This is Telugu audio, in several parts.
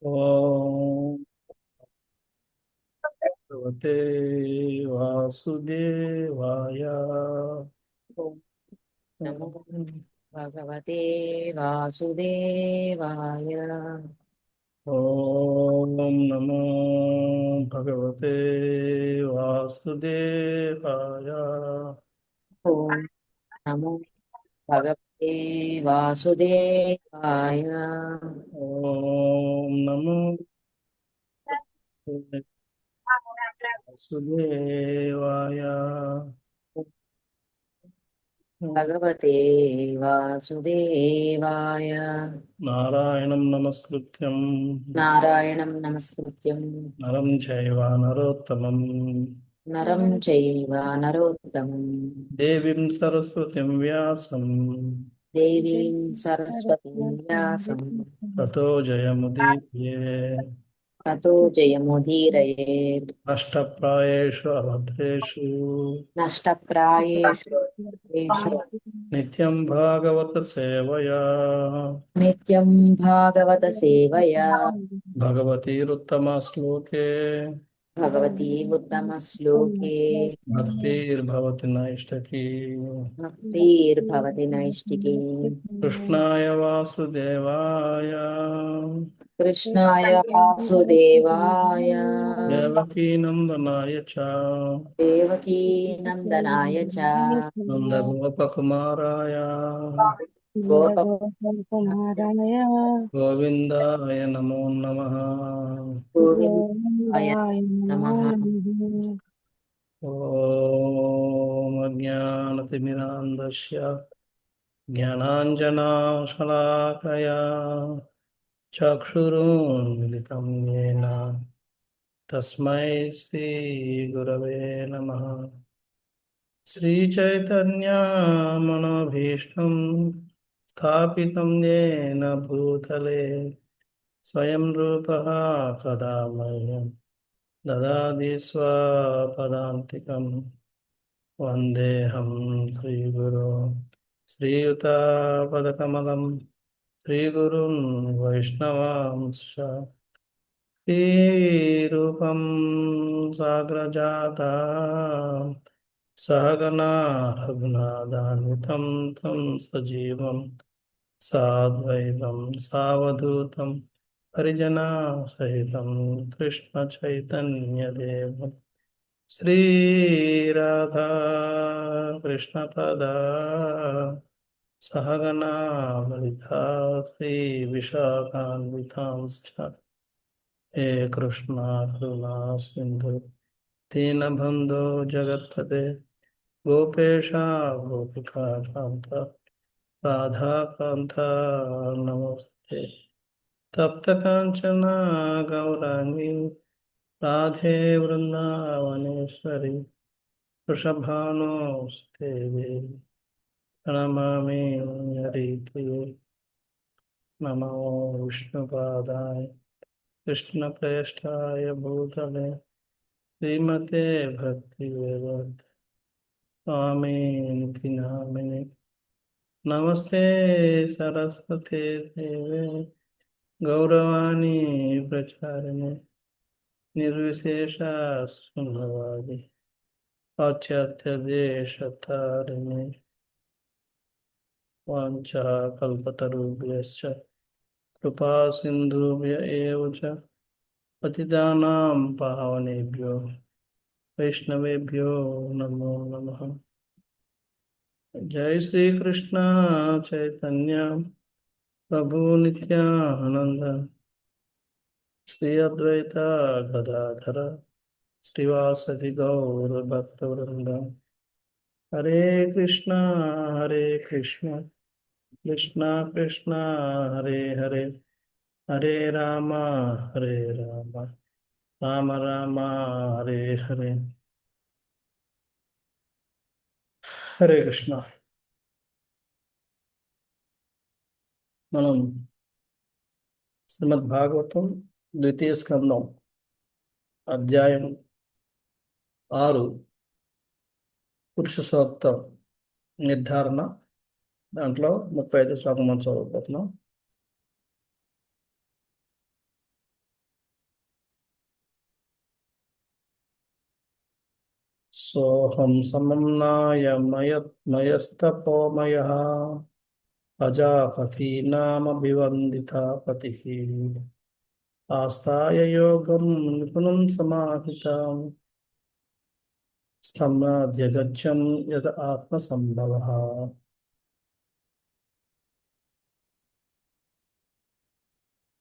ఓం భగవతే వాసుదేవాయ. ఓం నమో భగవతే వాసుదేవాయ. ఓం నమో భగవతే వాసుదేవాయ. ఓం నమో భగవతే వాసుదేవాయ. ఓం నమో వాసుదేవాయ. ఓం భగవతే వాసుదేవాయ. నారాయణం నమస్కృత్యం నారాయణం నమస్కృత్యం నరం చైవ నరోత్తమం నరం చైవ నరోత్తమం దేవీం సరస్వతిం వ్యాసం దేవీం సరస్వతీం వ్యాసం తతో జయముదీర్యే. తతో జయముదీరయేత్. నష్టప్రాయేషు అభద్రేషు నష్టప్రాయేషు దేషు నిత్యం భాగవత సేవయా. నిత్యం భాగవత సేవయా. భగవతీరుత్తమ శ్లోకే భగవతి ఉత్తమ శ్లోకే భక్తిర్భవతి నైష్టకీ. భక్తిర్భవతి నైష్టికీ. కృష్ణాయ వాసుదేవాయ కృష్ణాయ వాసుదేవాయ దేవకీ నందనాయ చ దేవకీ నందనాయ చ నందగోపకుమారాయ గోప నందగోపకుమారాయ గోవిందాయ నమో నమః. గోవిందాయ గోవిందాయ నమో నమః. నమః. ఓం అజ్ఞానతిమిరాంధస్య జ్ఞానాంజనాశలాకయా చక్షురున్మిలితం యేన తస్మై శ్రీగురవే నమః. శ్రీచైతన్యమనోభీష్టం స్థాపితం యేన భూతలే స్వయం రూపः కదా మह्यं దదాతి స్వపదాంతికం. వందేహం శ్రీగురు శ్రీయుతాపదకమలం శ్రీగురున్ వైష్ణవాంశ. శ్రీరూపం సాగ్రజాతా సహగణా రఘునాథాన్వితం తం సజీవం సాద్వైతం సావధూతం పరిజనా సహితం కృష్ణ చైతన్యదేవం శ్రీరాధా కృష్ణపదా సహగణా లలితా శ్రీ విశాఖాన్వితాంశ్చ. హే కృష్ణ కరుణా సింధు దీనబంధో జగత్పతే గోపేశ గోపికా కాంత రాధాకాంత నమస్తే. తప్త కాంచన గౌరాంగి రాధే వృందావనేశ్వరి వృషభానుస్తే దేవి ప్రణమామి హరిప్రియ. నమో విష్ణుపాదాయ కృష్ణప్రేష్టాయ భూతలే శ్రీమతే భక్తివేదాంత స్వామినితి నామిని. నమస్తే సరస్వతే దేవే గౌరవాణి ప్రచారిణి నిర్విశేష శూన్యవాది పాశ్చాత్య దేశతారిణి. వాంఛా కల్పతరుభ్యశ్చ కృపా సింధుభ్య ఏవ చ పతితానాం పావనేభ్యో వైష్ణవేభ్యో నమో నమః. జై శ్రీకృష్ణ చైతన్య ప్రభు నిత్యానంద శ్రీ అద్వైత గదాధర శ్రీవాసది గౌర భక్తవృంద. హరే కృష్ణ కృష్ణ కృష్ణ హరే హరే హరే రామ రామ రామ రామ హరే హరే. హరే కృష్ణ. మనం శ్రీమద్ భాగవతం ద్వితీయ స్కందం అధ్యాయం 6 పురుష సూక్తం నిర్ధారణ. దాంట్లో 35 శ్లోకం మనం చదువుతున్నాం. सोऽहं समम्नाय मयस्तपोमयः प्रजापतीनामभिवन्दिता पतिः आस्ताय योगं निपुणं समाहिताम् स्तम्भाद्यगच्छन् यद आत्मसम्भवः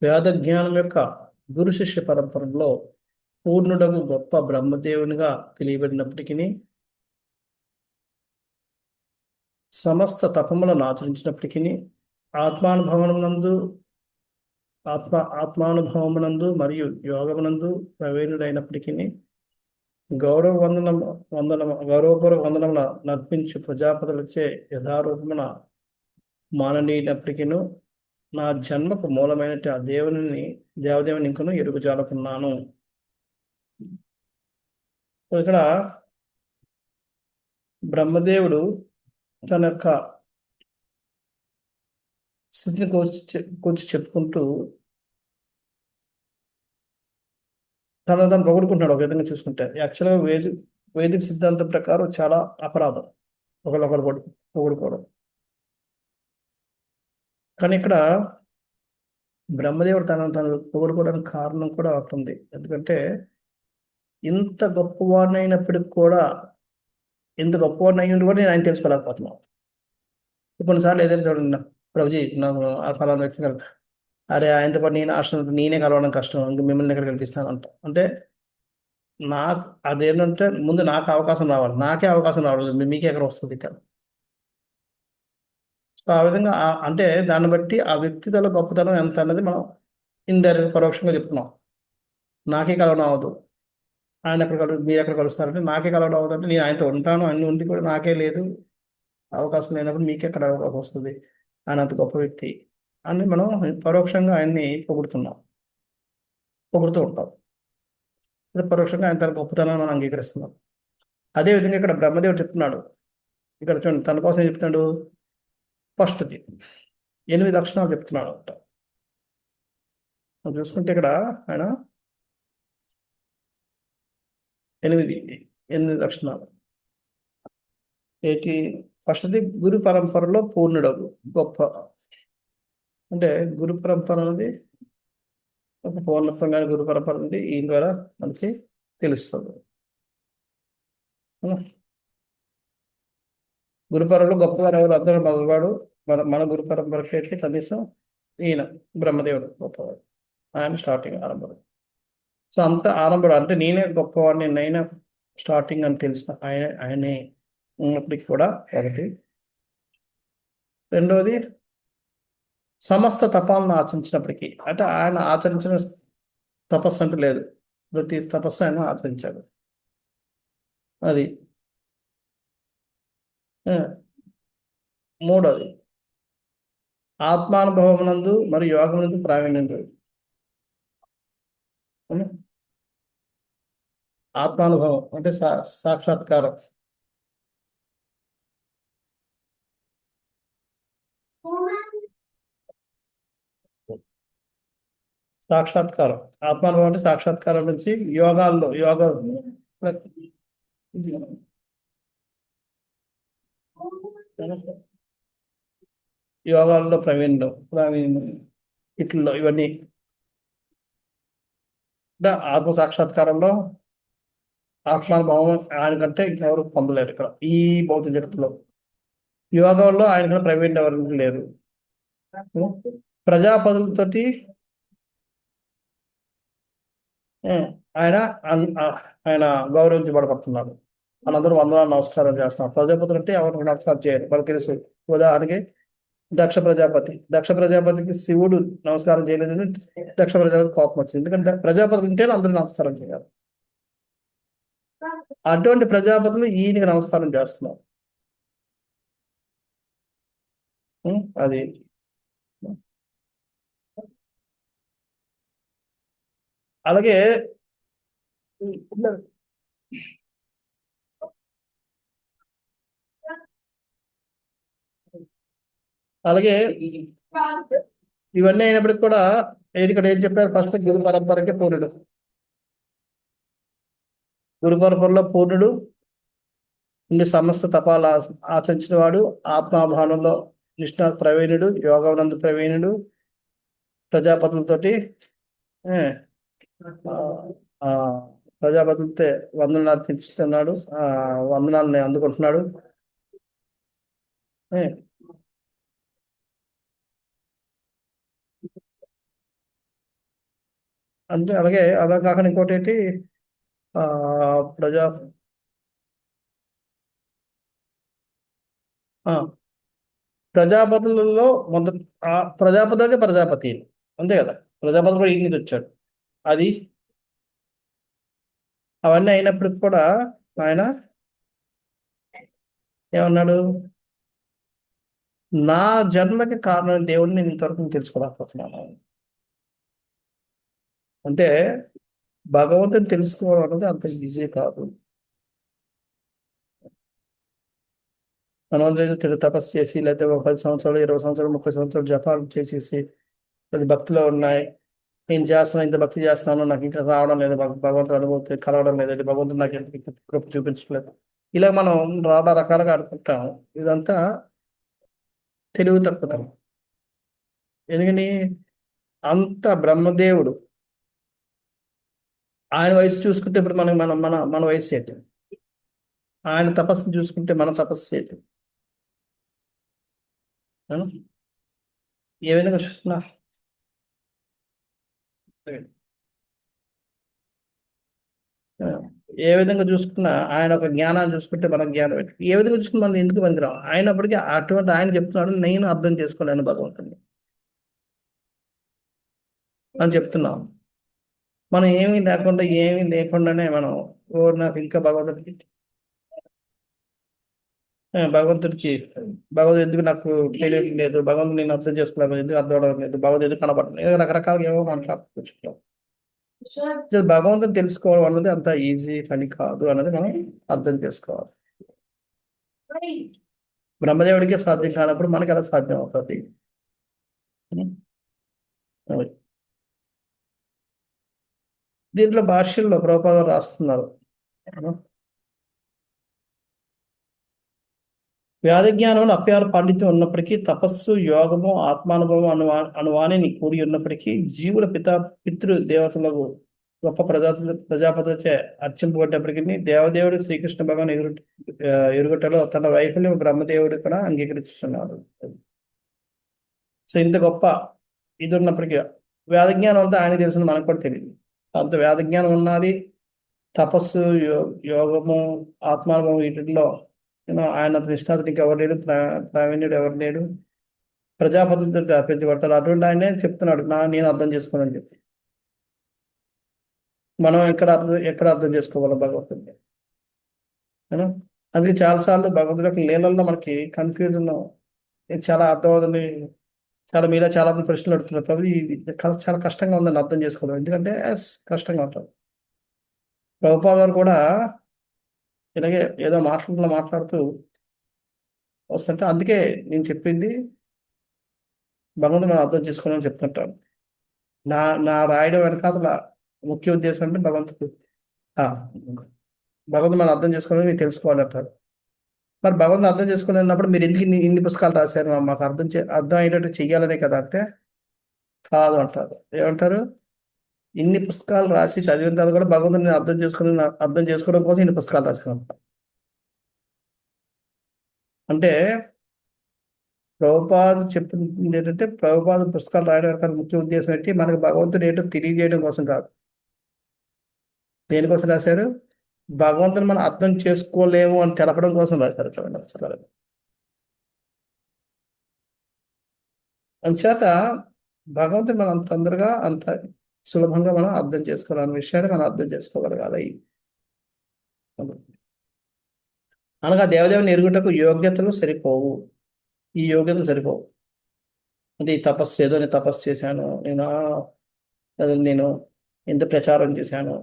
వేద జ్ఞానం యొక్క గురు శిష్య పరంపరలో పూర్ణుడగు గొప్ప బ్రహ్మదేవునిగా తెలియబడినప్పటికీ సమస్త తపములను ఆచరించినప్పటికీ ఆత్మానుభవమునందు ఆత్మానుభవమునందు మరియు యోగమునందు ప్రవీణుడైనప్పటికీ గౌరవపూర్వక వందనముల నర్పించు ప్రజాపతులచే యథారూపమున మాననీయనప్పటికీ నా జన్మకు మూలమైన ఆ దేవదేవుని ఇంకను ఎరుగుజాలకున్నాను. ఇక్కడ బ్రహ్మదేవుడు తన యొక్క స్థితిని కూర్చి చెప్పుకుంటూ తను పొగుడుకుంటున్నాడు. ఒక విధంగా చూసుకుంటే యాక్చువల్గా వేదిక సిద్ధాంతం ప్రకారం చాలా అపరాధం ఒకళ్ళొకరు పొగుడుకోవడం. కానీ ఇక్కడ బ్రహ్మదేవుడు తను పొగుడుకోవడానికి కారణం కూడా ఒకటి ఉంది. ఎందుకంటే ఇంత గొప్పవాడినైనప్పటికి కూడా ఇంత గొప్పవాడిని అయ్యి కూడా నేను ఆయన తెలుసుకోలేకపోతున్నాను. కొన్నిసార్లు ఏదైనా చూడండి, ప్రభుజీ నాకు ఆ ఫలానా వ్యక్తి అరే ఆయనతో పాటు నేను ఆశ్రమం నేనే కలవడం కష్టం, ఇంక మిమ్మల్ని ఎక్కడ కల్పిస్తానంట. అంటే నాకు అదేంటంటే ముందు నాకు అవకాశం రావాలి, నాకే అవకాశం రావట్లేదు, మీకే ఎక్కడ వస్తుంది ఇక్కడ. సో ఆ విధంగా అంటే దాన్ని బట్టి ఆ వ్యక్తిగత గొప్పతనం ఎంత అన్నది మనం ఇండైరెక్ట్ పరోక్షంగా చెప్తున్నాం. నాకే కలవడం అవ్వదు, ఆయన ఎక్కడ మీరు ఎక్కడ కలుస్తారంటే నాకే కలవడం అవ్వదు. అంటే నేను ఆయనతో ఉంటాను, అన్ని ఉండి కూడా నాకే లేదు అవకాశం లేనప్పుడు మీకే ఎక్కడ అవకాశం వస్తుంది, ఆయన అంత గొప్ప వ్యక్తి అని మనం పరోక్షంగా ఆయన్ని పొగుడుతూ ఉంటాం. అది పరోక్షంగా ఆయన తన గొప్పతనాన్ని మనం అంగీకరిస్తున్నాం. అదేవిధంగా ఇక్కడ బ్రహ్మదేవుడు చెప్తున్నాడు. ఇక్కడ చూడండి తన కోసం ఏం చెప్తున్నాడు, ఫస్ట్ది 8 లక్షణాలు చెప్తున్నాడు అంట. మనం చూసుకుంటే ఇక్కడ ఆయన 8 లక్షణాలు ఏంటి? ఫస్ట్ది గురు పరంపరలో పూర్ణుడగు గొప్ప. అంటే గురు పరంపర అనేది ఒక పూర్ణత్వంగా గురు పరంపర అనేది ఈయన ద్వారా మనకి తెలుస్తుంది. గురు పరంపరలో గొప్పవారు ఎవరు? అందరూ మొదలువాడు. మన గురు పరంపరకి అయితే కనీసం ఈయన బ్రహ్మదేవుడు గొప్పవాడు, ఆయన స్టార్టింగ్ ఆరంభం. సో అంత ఆరంభం అంటే నేనే గొప్పవాడిని, నేనైనా స్టార్టింగ్ అని తెలిసిన ఆయనే ఉన్నప్పటికీ కూడా ఒకటి. రెండవది సమస్త తపాలను ఆచరించినప్పటికీ, అంటే ఆయన ఆచరించిన తపస్సు అంటూ లేదు, ప్రతి తపస్సు ఆయన ఆచరించాడు. అది మూడవది ఆత్మానుభవమునందు మరియు యోగమునందు ప్రావీణ్యం. ఆత్మానుభవం అంటే సాక్షాత్కారం. ఆత్మానుభవం అంటే సాక్షాత్కారం నుంచి యోగాల్లో ప్రావీణ్యం ఇట్లలో ఇవన్నీ అంటే ఆత్మ సాక్షాత్కారంలో ఆత్మానుభవం ఆయన కంటే ఇంకెవరు పొందలేరు ఇక్కడ ఈ భౌతిక జగత్తులో. యోగంలో ఆయన ప్రావీణ్యం ఎవరికి లేరు. ప్రజాపతులతోటి ఆయన గౌరవించబడబడుతున్నాడు. వాళ్ళందరూ వందనాలు నమస్కారం చేస్తున్నారు. ప్రజాపతులు అంటే ఎవరికి నమస్కారం చేయరు, మనకు తెలుసు. ఉదాహరణకి దక్ష ప్రజాపతికి శివుడు నమస్కారం చేయలేదని దక్ష ప్రజాపతి కోపం వచ్చింది. ఎందుకంటే ప్రజాపతులు ఉంటే అందరూ నమస్కారం చేయాలి. అటువంటి ప్రజాపతులు ఈయనకి నమస్కారం చేస్తున్నారు. అది అలాగే ఇవన్నీ అయినప్పటికి కూడా ఇక్కడ ఏం చెప్పారు? ఫస్ట్ గురు పరంపరకే పూర్ణుడు. గురు పరంపరలో పూర్ణుడు నుండి సమస్త తపాలు ఆచరించిన వాడు ఆత్మాభానంలో నిష్ణాత్ ప్రవీణుడు, యోగవనందు ప్రవీణుడు, ప్రజాపతులతోటి ఏ, ఆ, ఆ, ప్రజాపతులతో వందనాలు అర్పించుతున్నాడు, వందనాలని అందుకుంటున్నాడు. ఏ, అంటే అలాగే అలా కాకుండా ఇంకోటి ఏంటి, ఆ, ప్రజా ఆ, ప్రజాపతులలో మొదటి ప్రజాపతి అంటే ప్రజాపతి అంతే కదా, ప్రజాపతి కూడా ఈయన నుంచి వచ్చాడు. అది అవన్నీ అయినప్పటికి కూడా ఆయన ఏమన్నాడు, నా జన్మకి కారణం దేవుడిని నేను ఇంతవరకు తెలుసుకోలేకపోతున్నాను. అంటే భగవంతుని తెలుసుకోవడం అనేది అంత ఈజీ కాదు. మనం చెడు తపస్సు చేసి, లేకపోతే ఒక 10 సంవత్సరాలు, 20 సంవత్సరాలు, 30 సంవత్సరాలు జపాలు చేసేసి అది భక్తిలో ఉన్నాయి, నేను చేస్తున్నాను, ఇంత భక్తి చేస్తున్నాను, నాకు ఇంకా రావడం లేదు, భగవంతుడు అనుభవం కలవడం లేదు, భగవంతుడు నాకు ఎంత కృప చూపించలేదు, ఇలా మనం చాలా రకాలుగా అనుకుంటాం. ఇదంతా తెలివి తక్కువతనం. ఎందుకని అంత బ్రహ్మదేవుడు ఆయన వయసు చూసుకుంటే ఇప్పుడు మనం మన మన మన వయసు ఏంటి, ఆయన తపస్సు చూసుకుంటే మన తపస్సు ఏంటి, ఆ? ఏ విధంగా చూస్తున్నా ఆ, ఏ విధంగా చూసుకున్నా ఆయన ఒక జ్ఞానాన్ని చూసుకుంటే మన జ్ఞానం ఏంటి? ఏ విధంగా చూసుకుని మనం ఎందుకు పనికిరాం? అయినప్పటికీ అటువంటి ఆయన చెప్తున్నాడు, నేను అర్థం చేసుకోలేను భగవంతుని అని చెప్తున్నాం. మనం ఏమీ లేకుండానే మనం నాకు ఇంకా భగవంతుడికి భగవద్ ఎందుకు నాకు తెలియడం లేదు, భగవంతుడు నేను అర్థం చేసుకోలేదు, ఎందుకు అర్థం అవడం లేదు, భగవద్ ఎందుకు కనపడలేదు, రకరకాలుగా ఏవో మాట్లాడుకుంటాం. భగవంతుని తెలుసుకోవడం అన్నది అంత ఈజీ పని కాదు అన్నది మనం అర్థం చేసుకోవాలి. బ్రహ్మదేవుడికి సాధ్యం కానప్పుడు మనకి ఎలా సాధ్యం అవుతుంది? అది. దీంట్లో భాష్యంలో ప్రభుపాద రాస్తున్నారు, వ్యాధి జ్ఞానం అప్యార పాండిత్యం ఉన్నప్పటికీ, తపస్సు, యోగము, ఆత్మానుభవం అనువాణిని కూడి ఉన్నప్పటికీ, జీవుల పితృ దేవతలకు గొప్ప ప్రజాపతిచే అర్చింపబడ్డప్పటికీ, దేవదేవుడు శ్రీకృష్ణ భగవాన్ ఎరుగుటలో తన వైఫల్యం బ్రహ్మదేవుడు కూడా అంగీకరిస్తున్నాడు. సో ఇంత గొప్ప ఇది ఉన్నప్పటికీ వ్యాధ జ్ఞానం అంతా ఆయన తెలిసింది, మనకు కూడా తెలియదు. అంత వ్యాధ జ్ఞానం ఉన్నది, తపస్సు, యోగము, ఆత్మానుభవం వీటిలో ఆయన నిష్ణాతుడికి ఎవరు లేడు, ప్రావీణ్యుడు ఎవరు లేడు, ప్రజాపతితో అర్పించబడతాడు. అటువంటి ఆయనే చెప్తున్నాడు, నేను అర్థం చేసుకోనని చెప్పి. మనం ఎక్కడ అర్థం చేసుకోవాలి భగవంతుడిని? అందుకే చాలాసార్లు భగవంతుడి యొక్క లీలల్లో మనకి కన్ఫ్యూజన్ చాలా అర్థం అవుతుంది. మీలో చాలా మంది ప్రశ్నలు అడుగుతున్నారు, ప్రభు ఇది చాలా కష్టంగా ఉందని అర్థం చేసుకోవడం. ఎందుకంటే కష్టంగా ఉంటుంది. ప్రభుపాద గారు కూడా ఇలాగే ఏదో మాట్లాడుతూ వస్తుంటే, అందుకే నేను చెప్పింది భగవంతుడు మనం అర్థం చేసుకోవాలని చెప్తుంటాను. నా రాయడం వెనకాతల ముఖ్య ఉద్దేశం అంటే భగవంతుడు మనం అర్థం చేసుకోవాలని మీరు తెలుసుకోవాలంటారు. మరి భగవంతుడు అర్థం చేసుకోలేనప్పుడు మీరు ఎందుకు ఇన్ని పుస్తకాలు రాశారు, మాకు అర్థం అయ్యేటట్టు చెయ్యాలనే కదా అంటే కాదు అంటారు. ఏమంటారు? ఇన్ని పుస్తకాలు రాసి చదివిన తర్వాత కూడా భగవంతుడిని అర్థం చేసుకోవడం కోసం ఇన్ని పుస్తకాలు రాశాను. అంటే ప్రభుపాద చెప్పింది ఏంటంటే, ప్రభుపాద పుస్తకాలు రాయడానికి ముఖ్య ఉద్దేశం ఏంటి, మనకు భగవంతుడు ఏంటో తెలియజేయడం కోసం కాదు. దేనికోసం రాశారు? భగవంతుని మనం అర్థం చేసుకోలేము అని తెలపడం కోసం రాశారు పుస్తకాలు. అందుచేత భగవంతుని మనం అంత తొందరగా అంత సులభంగా మనం అర్థం చేసుకోవాలన్న విషయాన్ని మనం అర్థం చేసుకోగలగాలి. అనగా దేవదేవుని ఎరుగుటకు యోగ్యతలు సరిపోవు. ఈ యోగ్యతలు సరిపోవు అంటే ఈ తపస్సు ఏదో నేను తపస్సు చేశాను, నేను ఇంత ప్రచారం చేశాను,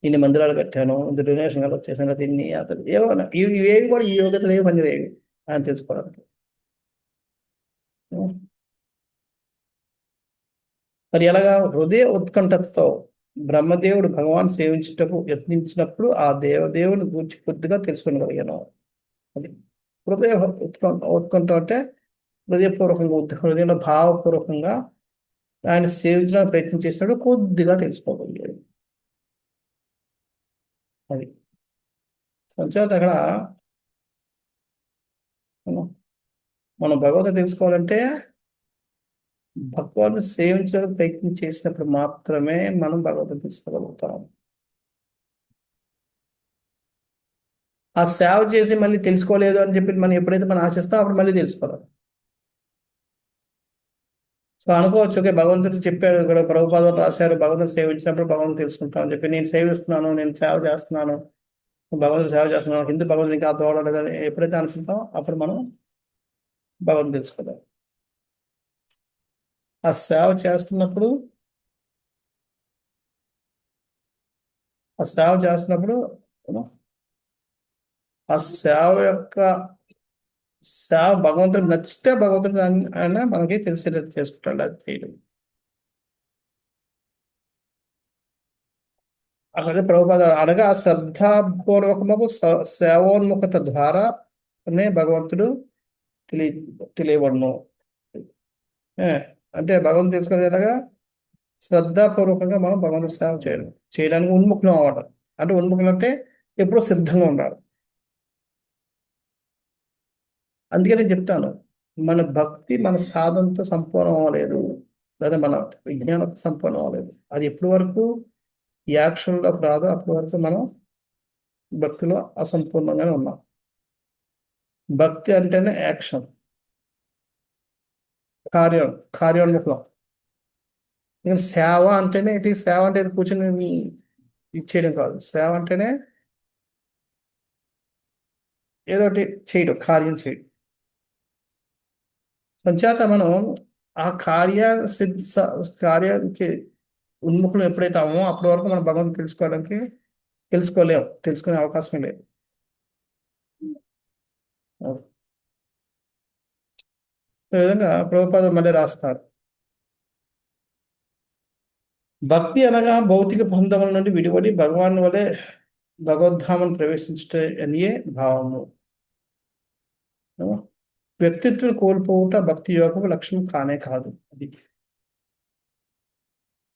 ఇన్ని మందిరాలు కట్టాను, ఇంత డొనేషన్ కలెక్ట్ చేశాను, ఇన్ని అతను ఏమన్నా ఇవేవి కూడా ఈ యోగ్యతలు ఏమి పని రేవి అని తెలుసుకోవడానికి. మరి ఎలాగా? హృదయ ఉత్కంఠతతో బ్రహ్మదేవుడు భగవాన్ సేవించుటకు యత్నించినప్పుడు ఆ దేవదేవుని గురించి కొద్దిగా తెలుసుకోగలిగాను. అది హృదయ ఉత్కంఠ అంటే హృదయపూర్వకంగా హృదయంలో భావపూర్వకంగా ఆయన సేవించడానికి ప్రయత్నం చేసినప్పుడు కొద్దిగా తెలుసుకోగలిగాడు. అది సంచేత అక్కడ మనం భగవద్గీత తెలుసుకోవాలంటే భగవాన్ని సేవించడానికి ప్రయత్నం చేసినప్పుడు మాత్రమే మనం భగవద్గీత తెలుసుకోగలుగుతాం. ఆ సేవ చేసి మళ్ళీ తెలుసుకోలేదు అని చెప్పి మనం ఎప్పుడైతే మనం ఆశిస్తాం అప్పుడు మళ్ళీ తెలుసుకోవాలి. సో అనుకోవచ్చు, ఓకే భగవంతుడు చెప్పాడు ఇక్కడ ప్రభుపాదులు రాశారు భగవంతుడు సేవించినప్పుడు భగవంతుడు తెలుసుకుంటాం అని చెప్పి నేను సేవిస్తున్నాను, నేను సేవ చేస్తున్నాను, భగవంతుడు సేవ చేస్తున్నాను, హిందూ భగవంతుడు ఇంకా తోడలేదని ఎప్పుడైతే అనుకుంటాం అప్పుడు మనం భగవంతుడు తెలుసుకోవాలి. ఆ సేవ చేస్తున్నప్పుడు ఆ సేవ యొక్క సేవ భగవంతుడు నచ్చితే భగవంతుడు ఆయన మనకి తెలిసేటట్టు చేసుకుంటాడు. అది చేయడం అలాగే ప్రభుపాద అనగా శ్రద్ధాపూర్వకము సేవోన్ముఖత ద్వారానే భగవంతుడు తెలియబడును. అంటే భగవంతుడు తెలుసుకునేలాగా శ్రద్ధాపూర్వకంగా మనం భగవంతుడు సేవ చేయడానికి ఉన్ముఖం అవ్వడం. అంటే ఉన్ముఖం అంటే ఎప్పుడూ సిద్ధంగా ఉండాలి. అందుకే నేను చెప్తాను, మన భక్తి మన సాధనతో సంపూర్ణం అవ్వలేదు, లేదా మన విజ్ఞానంతో సంపూర్ణం అవ్వలేదు. అది ఎప్పటి వరకు యాక్షన్లోకి రాదో అప్పటి వరకు మనం భక్తిలో అసంపూర్ణంగానే ఉన్నాం. భక్తి అంటేనే యాక్షన్, కార్యోన్ముఖం. ఇంకా సేవ అంటేనే ఏంటి? సేవ అంటే కూర్చొని ఇచ్చేయడం కాదు. సేవ అంటేనే ఏదో ఒకటి చేయడం, కార్యం చేయడం. సంచేత మనం ఆ కార్యానికి ఉన్ముఖులు ఎప్పుడైతే అవ్వమో అప్పటి వరకు మనం భగవంతుని తెలుసుకునే అవకాశమే లేదు. ఈ విధంగా ప్రభుపాద మళ్ళీ రాస్తారు, భక్తి అనగా భౌతిక బంధముల నుండి విడిపడి భగవాన్ వలె భగవద్ధామను ప్రవేశించే అనియే భావము. వ్యక్తిత్వం కోల్పోవుట భక్తి యోగము లక్ష్యం కానే కాదు. అది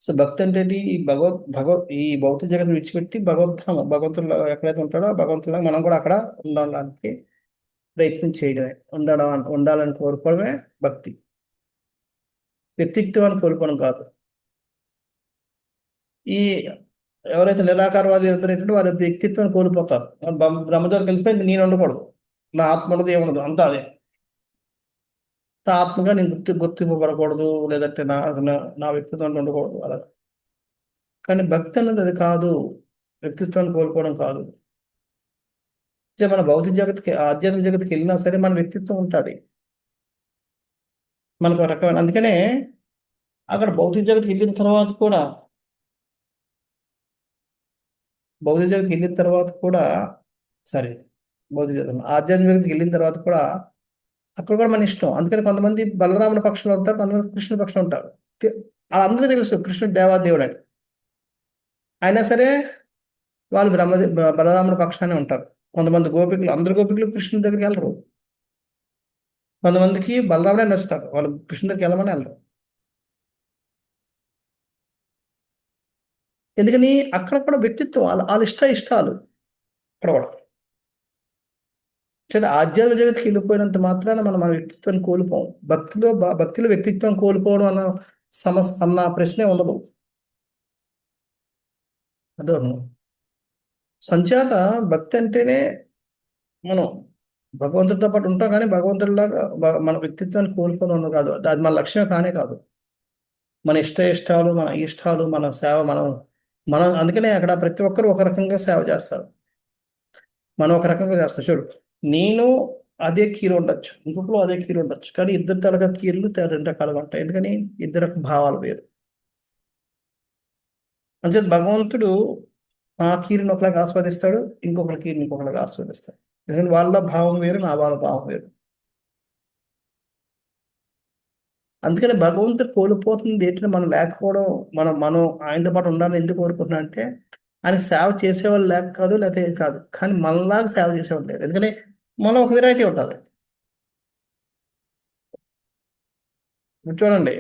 సో భక్తి అంటే ఈ భౌతిక జగత్తును విడిచిపెట్టి భగవద్ధామం, భగవంతుల్లో ఎక్కడైతే ఉంటాడో భగవంతుల్లో మనం కూడా అక్కడ ఉండడానికి ప్రయత్నం చేయడమే, ఉండాలని కోరుకోవడమే భక్తి. వ్యక్తిత్వాన్ని కోల్పోవడం కాదు. ఈ ఎవరైతే నిరాకారవాది ఎదురైతే వారి వ్యక్తిత్వాన్ని కోల్పోతారు. బ్రహ్మచారికి వెళ్ళిపోయి నేను ఉండకూడదు, నా ఆత్మ ఉండదు, ఏముండదు, అంతా అదే. ఆత్మగా నేను గుర్తింపబడకూడదు, లేదంటే నా వ్యక్తిత్వం ఉండకూడదు అలా. కానీ భక్తి అన్నది అది కాదు, వ్యక్తిత్వాన్ని కోల్పోవడం కాదు. మన భౌతిక జగత్కి ఆధ్యాత్మిక జగత్కి వెళ్ళినా సరే మన వ్యక్తిత్వం ఉంటుంది మనకు రకమైన. అందుకనే అక్కడ భౌతిక జగత్కి వెళ్ళిన తర్వాత కూడా ఆధ్యాత్మిక జగత్కి వెళ్ళిన తర్వాత కూడా అక్కడ కూడా మన ఇష్టం. అందుకని కొంతమంది బలరాముని పక్షంలో ఉంటారు, కొంతమంది కృష్ణుడి పక్షంలో ఉంటారు. అందరికీ తెలుసు కృష్ణుడు దేవాదేవుడు అని, అయినా సరే వాళ్ళు బలరాముని పక్షాన్ని ఉంటారు. కొంతమంది గోపికులు, అందరు గోపికులు కృష్ణుడి దగ్గరికి వెళ్ళరు. కొంతమందికి బలరామునే నచ్చుతారు, వాళ్ళు కృష్ణుడి దగ్గరికి వెళ్ళమని వెళ్ళరు. ఎందుకని అక్కడ కూడా వ్యక్తిత్వం, వాళ్ళ ఇష్టాలు అక్కడ కూడా. ఆధ్యాత్మిక జగత్కి వెళ్ళిపోయినంత మాత్రాన మనం మన వ్యక్తిత్వాన్ని కోల్పోం. భక్తిలో వ్యక్తిత్వం కోల్పోవడం అన్న ప్రశ్నే ఉండదు. అదో సంచేత భక్తి అంటేనే మనం భగవంతుడితో పాటు ఉంటాం, కానీ భగవంతుడిలాగా మన వ్యక్తిత్వాన్ని కోల్పోవడం కాదు. అది మన లక్ష్యం కానే కాదు. మన ఇష్టాలు, మన ఇష్టాలు, మన సేవ, మనం అందుకనే అక్కడ ప్రతి ఒక్కరు ఒక రకంగా సేవ చేస్తారు, మనం ఒక రకంగా చేస్తాం. చూడు, నేను అదే కీరు ఉండొచ్చు, ఇంకొకరు అదే కీరు ఉండొచ్చు, కానీ ఇద్దరు తరగతి కీర్లు రెండు రకాలుగా ఉంటాయి. ఎందుకని ఇద్దరు భావాలు వేరు. అంటే భగవంతుడు ఆ కీరుని ఒకలాగా ఆస్వాదిస్తాడు, ఇంకొకరి కీరుని ఇంకొకలాగా ఆస్వాదిస్తాడు. ఎందుకంటే వాళ్ళ భావం వేరు, నా వాళ్ళ భావం వేరు. అందుకని భగవంతుడు కోల్పోతుంది ఏంటంటే మనం లేకపోవడం, మనం ఆయనతో పాటు ఉండాలని ఎందుకు కోరుకుంటున్నా అంటే ఆయన సేవ చేసేవాళ్ళు లేక కాదు, లేకపోతే ఏది కాదు, కానీ మనలాగా సేవ చేసేవాళ్ళు లేరు. ఎందుకని మనం ఒక వెరైటీ ఉంటుంది. ఇప్పుడు చూడండి,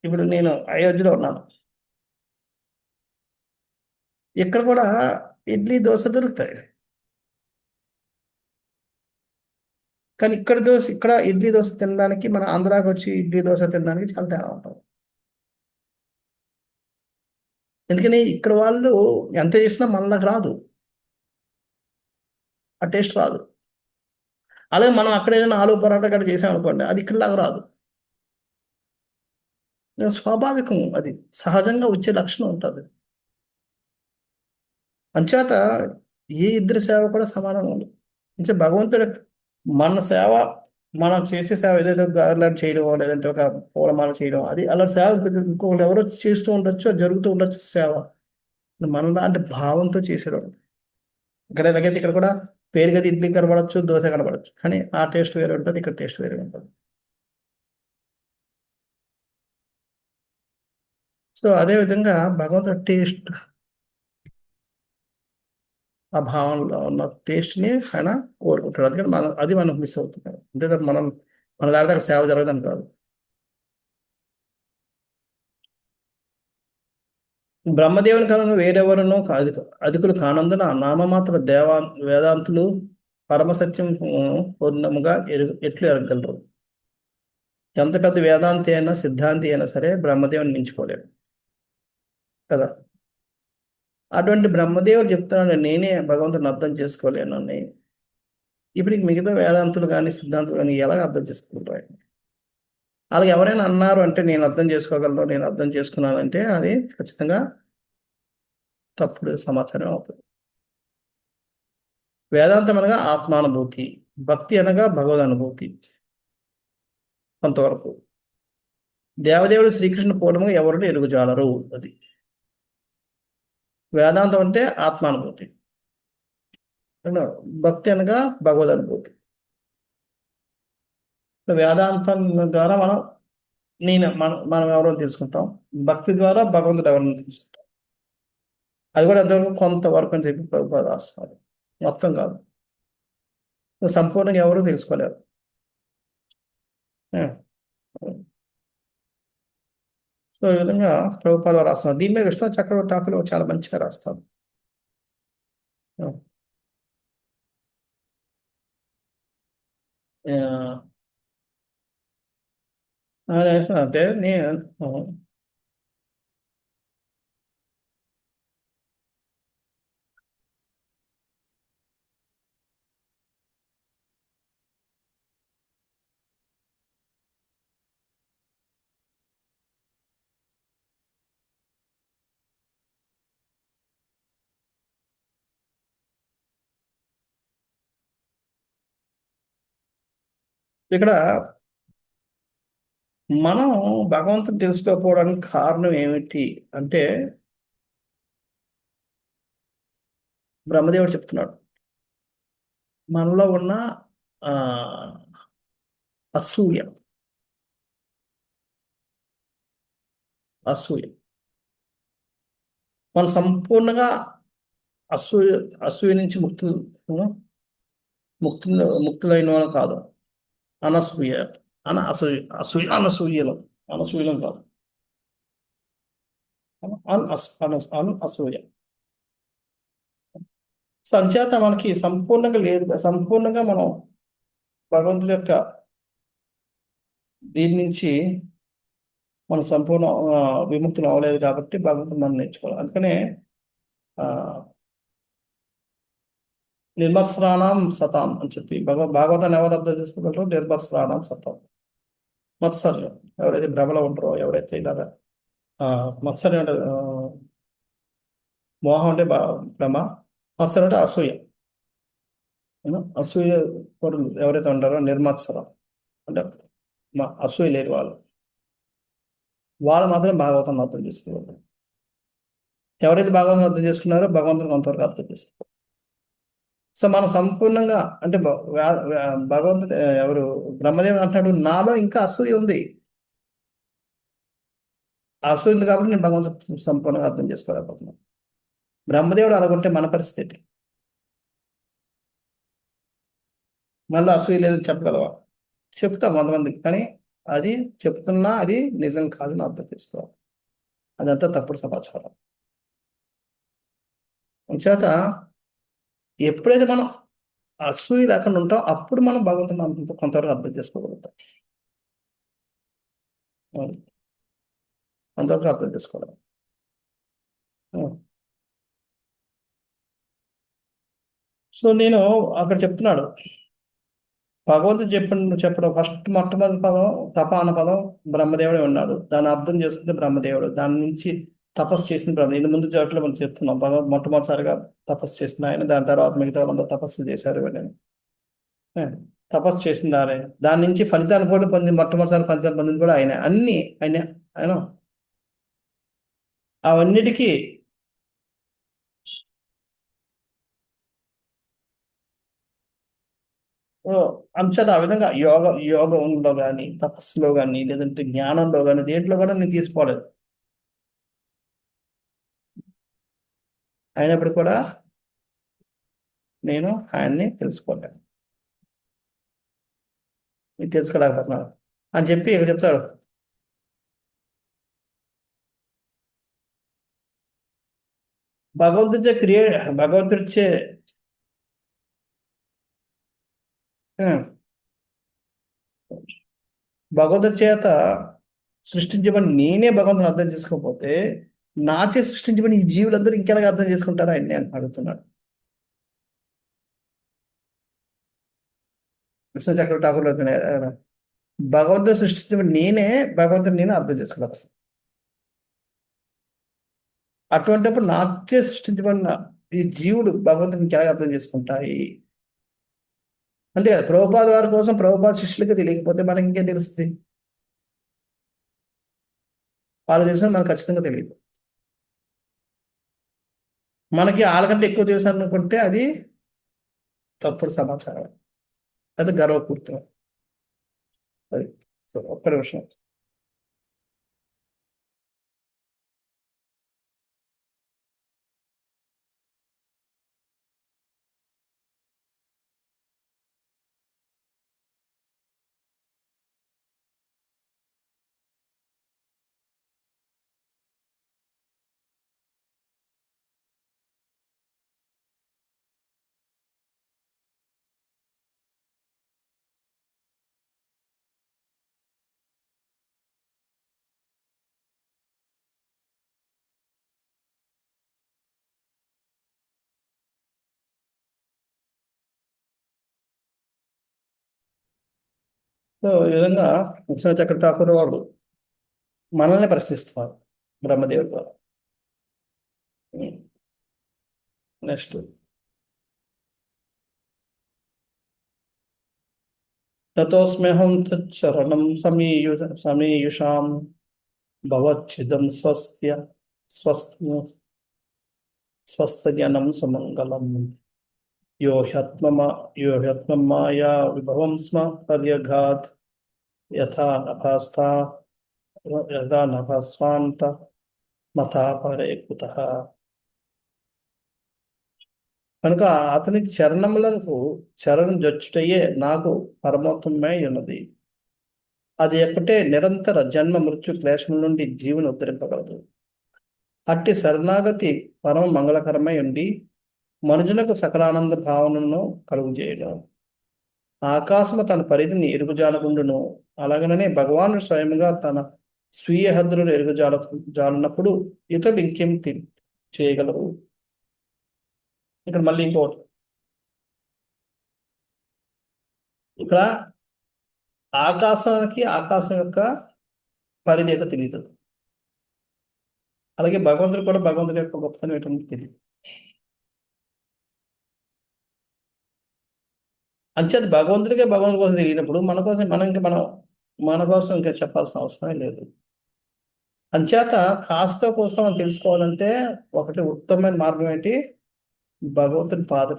ఇప్పుడు నేను అయోధ్యలో ఉన్నాను. ఇక్కడ కూడా ఇడ్లీ దోశ దొరుకుతాయి, కానీ ఇక్కడ ఇడ్లీ దోశ తినడానికి, మన ఆంధ్రాకి వచ్చి ఇడ్లీ దోశ తినడానికి చాలా తేడా ఉంటుంది. ఎందుకని ఇక్కడ వాళ్ళు ఎంత చేసినా మనలాగా రాదు, ఆ టేస్ట్ రాదు. అలాగే మనం అక్కడ ఏదైనా ఆలు పరాటా గట్రా చేసామనుకోండి, అది ఇక్కడలాగా రాదు. స్వాభావికం, అది సహజంగా వచ్చే లక్షణం ఉంటుంది. అంచేత ఏ ఇద్దరి సేవ కూడా సమానంగా ఉంది. అంటే భగవంతుడు మన సేవ, మనం చేసే సేవ ఏదైతే గార్లాంటి చేయడం, లేదంటే ఒక పూలమాల చేయడం, అది అలాంటి సేవ ఇంకొకటి ఎవరో చేస్తూ ఉండొచ్చు, అది జరుగుతూ ఉండొచ్చు సేవ. మన లాంటి భావంతో చేసేది ఒకటి. ఇక్కడ ఎలాగైతే ఇక్కడ కూడా పేరు గది ఇడ్లీ కనబడచ్చు, దోశ కనబడచ్చు, కానీ ఆ టేస్ట్ వేరే ఉంటుంది, ఇక్కడ టేస్ట్ వేరే ఉంటుంది. సో అదేవిధంగా భగవంతుడు టేస్ట్, ఆ భావనలో ఉన్న టేస్ట్ని ఆయన కోరుకుంటాడు. అందుకని మనం మిస్ అవుతున్నాం. అంతే తప్ప మన లేకపోతే అక్కడ సేవ జరగదని కాదు. బ్రహ్మదేవుని కన్నా వేరెవరునో అధికులు కానందున నామమాత్ర వేదాంతులు పరమసత్యం పూర్ణముగా ఎట్లు ఎరగలరు. ఎంత పెద్ద వేదాంతి అయినా, సిద్ధాంతి అయినా సరే బ్రహ్మదేవుని మించిపోలేడు కదా. అటువంటి బ్రహ్మదేవుడు చెప్తున్నాడు, నేనే భగవంతుని అర్థం చేసుకోలేను అని. ఇప్పుడు మిగతా వేదాంతులు కానీ సిద్ధాంతులు కానీ ఎలాగ అర్థం చేసుకుంటారు? అలాగే ఎవరైనా అన్నారు అంటే నేను అర్థం చేసుకోగలను, నేను అర్థం చేసుకున్నానంటే అది ఖచ్చితంగా తప్పుడు సమాచారం అవుతుంది. వేదాంతం అనగా ఆత్మానుభూతి, భక్తి అనగా భగవద్ అనుభూతి. కొంతవరకు దేవదేవుడు శ్రీకృష్ణుని పూర్ణముగా ఎవరిని ఎరుగుజాలరు. అది వేదాంతం అంటే ఆత్మానుభూతి, భక్తి అనగా భగవద్ అనుభూతి. వేదాంతం ద్వారా మనం ఎవరో తెలుసుకుంటాం, భక్తి ద్వారా భగవంతుడు ఎవరిని తెలుసుకుంటాం. అది కూడా ఎంతవరకు కొంతవరకు అని చెప్పి ప్రభుపాద రాస్తున్నారు, మొత్తం కాదు. సంపూర్ణంగా ఎవరు తెలుసుకోలేరు. సో ఈ విధంగా ప్రభుపాద రాస్తున్నారు. దీని మీద విశ్వనాథ్ చక్రవర్తి టాపిక్లో చాలా మంచిగా రాస్తారు. అంటే నేను ఇక్కడ మనం భగవంతుని తెలుసుకోకపోవడానికి కారణం ఏమిటి అంటే, బ్రహ్మదేవుడు చెప్తున్నాడు, మనలో ఉన్న ఆ అసూయ మనం సంపూర్ణంగా అసూయ నుంచి ముక్తులైన వాళ్ళు కాదు. అనసూయలం కాదు, అసూయ. సంచేత మనకి సంపూర్ణంగా లేదు, సంపూర్ణంగా మనం భగవంతుడి యొక్క దీని నుంచి మనం సంపూర్ణ విముక్తులు అవ్వలేదు కాబట్టి భగవంతుడు మనం నేర్చుకోవాలి. అందుకనే నిర్మత్సరాణం సతాం అని చెప్పి భాగవతాన్ని ఎవరు అర్థం చేసుకోగలరో, నిర్మత్సరాణం సతాం. మత్సర్యం ఎవరైతే భ్రమలో ఉంటారో, ఎవరైతే ఇలాగా మత్సర్యం అంటే మోహం అంటే భ్రమ, మత్సరం అంటే అసూయ. అసూయ పరులు ఎవరైతే ఉంటారో నిర్మత్సరం అంటే అసూయ లేని వాళ్ళు మాత్రం భాగవతాన్ని అర్థం చేసుకోవాలి. ఎవరైతే భాగవతం అర్థం చేసుకున్నారో భగవంతుని కొంతవరకు అర్థం చేసుకోవాలి. సో మనం సంపూర్ణంగా అంటే భగవంతుడు ఎవరు బ్రహ్మదేవుడు అంటున్నాడు, నాలో ఇంకా అసూయ ఉంది. ఆ అసూయ ఉంది కాబట్టి నేను భగవంతుడు సంపూర్ణంగా అర్థం చేసుకోలేకపోతున్నాను. బ్రహ్మదేవుడు అలాగుంటే మన పరిస్థితి ఏంటి? మళ్ళీ అసూయ లేదని చెప్పగలవా? చెప్తాం కొంతమందికి, కానీ అది చెప్తున్నా అది నిజం కాదని అర్థం చేసుకోవాలి. అదంతా తప్పుడు సమాచారం. చేత ఎప్పుడైతే మనం అసూయ లేకుండా ఉంటాం, అప్పుడు మనం భగవంతుని కొంతవరకు అర్థం చేసుకోగలుగుతాం. అంతవరకు అర్థం చేసుకోవాలి. సో నేను అక్కడ చెప్తున్నాడు, భగవంతుడు చెప్పడం ఫస్ట్ మొట్టమొదటి పదం తప అన్న పదం బ్రహ్మదేవుడే ఉన్నాడు. దాన్ని అర్థం చేసుకుంటే బ్రహ్మదేవుడు, దాని నుంచి తపస్సు చేసిన బ్రహ్మ. ఇంత ముందు చోట్ల మనం చెప్తున్నాం, మొట్టమొదటిసారిగా తపస్సు చేసిన ఆయన, దాని తర్వాత మిగతా వాళ్ళంతా తపస్సు చేశారు. తపస్సు చేసింది ఆయన, దాని నుంచి ఫలితాన్ని కూడా మొట్టమొదటిసారి ఫలితాన్ని పొందింది కూడా ఆయన. అన్ని ఆయన అవన్నిటికీ అంశత ఆ విధంగా యోగంలో కానీ, తపస్సులో కానీ, లేదంటే జ్ఞానంలో కానీ, దేంట్లో కూడా నేను తీసుకోలేదు. అయినప్పటికీ కూడా నేను ఆయన్ని తెలుసుకోలేను, మీరు తెలుసుకోలేకపోతున్నాను అని చెప్పి ఇక్కడ చెప్తాడు. భగవంతుడిచే భగవంతుడి చేత సృష్టించబడి నేనే భగవంతుని అర్థం చేసుకోకపోతే, నాచే సృష్టించబడి ఈ జీవులందరూ ఇంకెలాగా అర్థం చేసుకుంటారా ఆయన్ని అని అడుగుతున్నాడు. కృష్ణ చక్ర ఠాకూర్ భగవంతుడు సృష్టించబడి భగవంతుని నేను అర్థం చేసుకోలేదు. అటువంటిప్పుడు నాచే సృష్టించబడిన ఈ జీవుడు భగవంతుని ఇంకెలాగా అర్థం చేసుకుంటాయి? అంతే కదా, ప్రభుపాద వారి కోసం ప్రభుపాద శిష్యులకి తెలియకపోతే మనకి ఇంకేం తెలుస్తుంది? వాళ్ళు తెలిసిన మనకు ఖచ్చితంగా తెలియదు. మనకి వాళ్ళకంటే ఎక్కువ తెలుసు అనుకుంటే అది తప్పుడు సమాచారం, అది గర్వపూర్తం. అది సో ఒక్క నిమిషం. సో ఈ విధంగా కృష్ణ చక్ర ఠాకూర్ వారు మనల్ని ప్రశ్నిస్తున్నారు బ్రహ్మదేవుడి ద్వారా. నెక్స్ట్, తతోస్మ్యహం తచ్చరణం సమీయుషాం భవచ్చిదం స్వస్థజనం సుమంగళం యో హ్యత్మ మాయా విభవం స్మ పర్యఘాత్ యథా నభస్వాంత మథా పరే కుతః. కనుక అతని చరణం జొచ్చుటయే నాకు పరమోత్తమై ఉన్నది. అది ఎక్కటే నిరంతర జన్మ మృత్యు క్లేశముల నుండి జీవుని ఉద్ధరింపగలదు. అట్టి శరణాగతి పరమ మంగళకరమై ఉండి మనుజులకు సకలానంద భావనను కలుగు చేయడం. ఆకాశము తన పరిధిని ఎరుగుజాలకుండును, అలాగనే భగవానుడు స్వయంగా తన స్వీయ హద్దులను జాలినప్పుడు ఇతరులు ఇంకేం చేయగలరు? ఇక్కడ మళ్ళీ ఇంకోటి, ఇక్కడ ఆకాశం యొక్క పరిధి ఏంటో తెలియదు, అలాగే భగవంతుడు కూడా భగవంతుడి యొక్క గొప్పతనం ఏంటో తెలియదు. అంచేది భగవంతుడి కోసం తెలియనప్పుడు మన కోసం ఇంకా చెప్పాల్సిన అవసరమే లేదు. అంచేత కాస్త కోసం మనం తెలుసుకోవాలంటే ఒకటి ఉత్తమమైన మార్గం ఏంటి? భగవంతుని పాద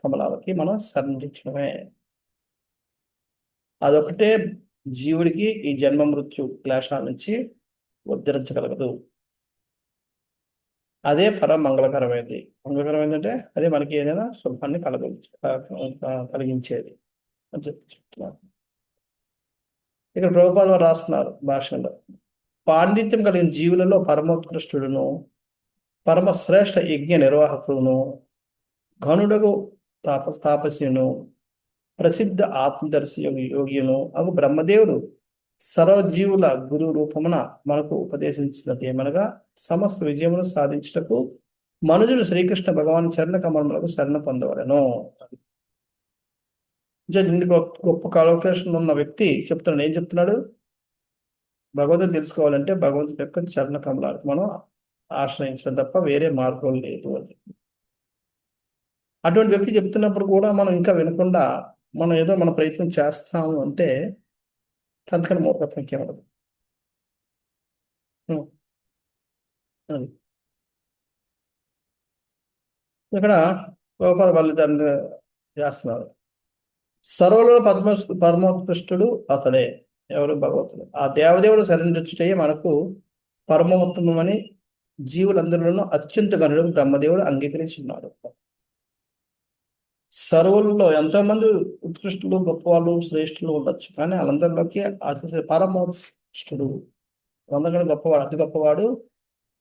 కమలాలకి మనం శరణించడమే. అదొకటే జీవుడికి ఈ జన్మ మృత్యు క్లేశాల నుంచి ఉద్ధరించగలగదు. అదే పరమ మంగళకరమైనది. మంగళకరమైనది అంటే అదే మనకి ఏదైనా సుఖాన్ని కలిగించేది అని చెప్తున్నారు. ఇక్కడ ప్రభుపాద వారు రాస్తున్నారు భాషలో, పాండిత్యం కలిగిన జీవులలో పరమోత్కృష్టుడును పరమశ్రేష్ఠ యజ్ఞ నిర్వాహకుడును ఘనుడగు తాపస్యును ప్రసిద్ధ ఆత్మదర్శి యోగియును అగు బ్రహ్మదేవుడు సర్వజీవుల గురు రూపమున మనకు ఉపదేశించినదేమనగా సమస్త విజయమును సాధించుటకు మనుజులు శ్రీకృష్ణ భగవాన్ చరణ కమలములకు శరణ పొందవలెను. ఇన్ని గొప్ప క్వాలిఫికేషన్ ఉన్న వ్యక్తి చెప్తున్నాడు. ఏం చెప్తున్నాడు? భగవంతుని తెలుసుకోవాలంటే భగవంతుని యొక్క చరణ కమలాలకు మనం ఆశ్రయించడం తప్ప వేరే మార్గం లేదు అని. అటువంటి వ్యక్తి చెప్తున్నప్పుడు కూడా మనం ఇంకా వినకుండా మనం ఏదో మన ప్రయత్నం చేస్తాము అంటే అంతకని మూర్ఖత్వం ఇంకేమడదు. అది ఇక్కడ గోపాల బలిదాన్ని చేస్తున్నారు. సర్వలో పరమోత్కృష్టుడు అతడే. ఎవరు? భగవంతుడు. ఆ దేవదేవుడు శరణించుటయే మనకు పరమోత్తమని జీవులందరిలోనూ అత్యంత గనుడు బ్రహ్మదేవుడు అంగీకరించున్నాడు. సర్వుల్లో ఎంతో మంది ఉత్కృష్టులు, గొప్పవాళ్ళు, శ్రేష్ఠులు ఉండొచ్చు, కానీ వాళ్ళందరిలోకి అతి పరమోత్కృష్టుడు, అందరికన్నా గొప్పవాడు, అతి గొప్పవాడు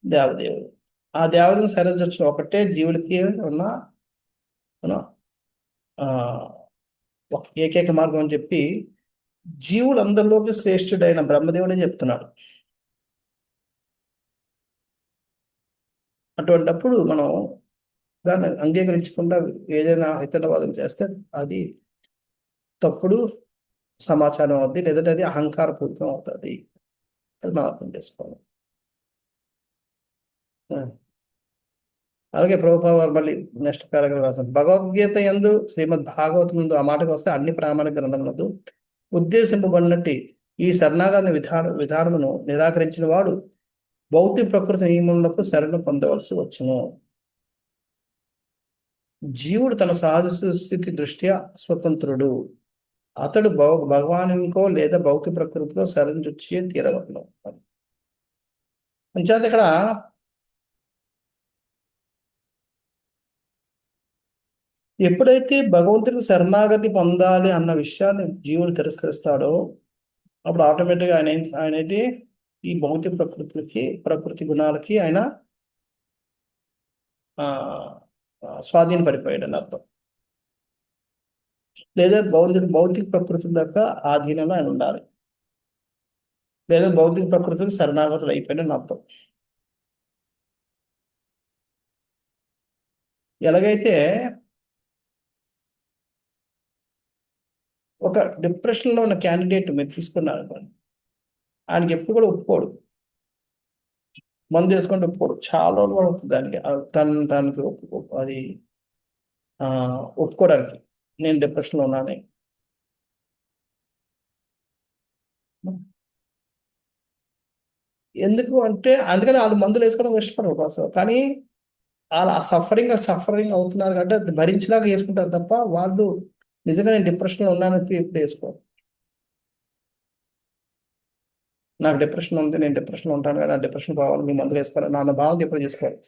దేవదేవుడు. ఆ దేవతను శరణించడం ఒకటే జీవుడికి ఉన్న ఒక ఏకైక మార్గం అని చెప్పి జీవులందరిలోకి శ్రేష్ఠుడైన బ్రహ్మదేవుడే చెప్తున్నాడు. అటువంటప్పుడు మనం దాన్ని అంగీకరించకుండా ఏదైనా హితవాదం చేస్తే అది తప్పుడు సమాచారం అవుతుంది, లేదంటే అది అహంకారపూరితం అవుతుంది. అది మనం అర్థం చేసుకోవాలి. అలాగే ప్రభుపాద వారు మళ్ళీ నెక్స్ట్ పారాగ్రాఫ్ రాశారు. భగవద్గీత యందు శ్రీమద్ భాగవతం యందు ఆ మాటకు వస్తే అన్ని ప్రామాణిక గ్రంథములందు ఉద్దేశింపబడినట్టు ఈ శరణాగతి విధానమును నిరాకరించిన వాడు భౌతిక ప్రకృతి నియమములకు శరణ పొందవలసి వచ్చును. జీవుడు తన సహజ స్థితి దృష్ట్యా స్వతంత్రుడు. అతడు భగవానునికో లేదా భౌతిక ప్రకృతిలో శరణొచ్చే తీరవలను. అంచేత ఇక్కడ ఎప్పుడైతే భగవంతుడికి శరణాగతి పొందాలి అన్న విషయాన్ని జీవుడు తిరస్కరిస్తాడో అప్పుడు ఆటోమేటిక్గా ఆయన ఈ భౌతిక ప్రకృతి గుణాలకి ఆయన స్వాధీన పడిపోయాడు అని అర్థం. లేదా భౌతిక ప్రకృతి యొక్క ఆధీనంలో ఆయన ఉండాలి, లేదా భౌతిక ప్రకృతికి శరణాగతులు అయిపోయాడు అని అర్థం. ఎలాగైతే ఒక డిప్రెషన్లో ఉన్న క్యాండిడేట్ మీరు తీసుకున్నారు అనుకోండి, ఆయనకి ఎప్పుడు కూడా ఒప్పుకోడు, మందు చేసుకుంటే ఒప్పుకోడు, చాలా రోజులు కూడా అవుతుంది దానికి తనకి అది ఒప్పుకోవడానికి నేను డిప్రెషన్లో ఉన్నాను. ఎందుకు అంటే అందుకని వాళ్ళు మందులు వేసుకోవడం ఇష్టపడరు కోసం, కానీ వాళ్ళు ఆ సఫరింగ్ అవుతున్నారు కాబట్టి అది భరించలాగా వేసుకుంటారు తప్ప వాళ్ళు నిజంగా నేను డిప్రెషన్లో ఉన్నానని ఎప్పుడు వేసుకోరు. నాకు డిప్రెషన్ ఉంది, నేను డిప్రెషన్లో ఉంటాను కదా, డిప్రెషన్ పోవాలి, మీ మందులు వేసుకోవాలి నా భావం ఎప్పుడు చేసుకోవాలి.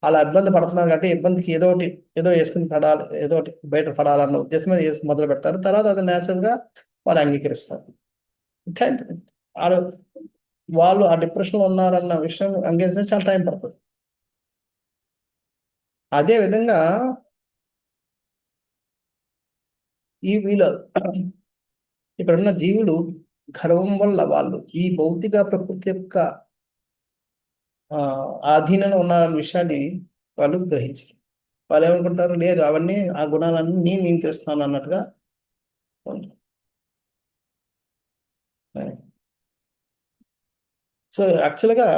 అలా ఇబ్బంది పడుతున్నారు కాబట్టి ఇబ్బందికి ఏదో వేసుకుని పడాలి, ఏదో ఒకటి బయట పడాలన్న ఉద్దేశం మీద మొదలు పెడతారు. తర్వాత అది న్యాచురల్గా వాళ్ళు అంగీకరిస్తారు. వాళ్ళు ఆ డిప్రెషన్లో ఉన్నారన్న విషయం అంగీకరించడం చాలా టైం పడుతుంది. అదే విధంగా ఇక్కడున్న జీవులు గర్వం వల్ల వాళ్ళు ఈ భౌతిక ప్రకృతి యొక్క ఆధీనంలో ఉన్నారన్న విషయాన్ని వాళ్ళు గ్రహించారు. వాళ్ళు ఏమనుకుంటారు, లేదు అవన్నీ ఆ గుణాలన్నీ నేను నియంత్రిస్తున్నాను అన్నట్టుగా. సో యాక్చువల్గా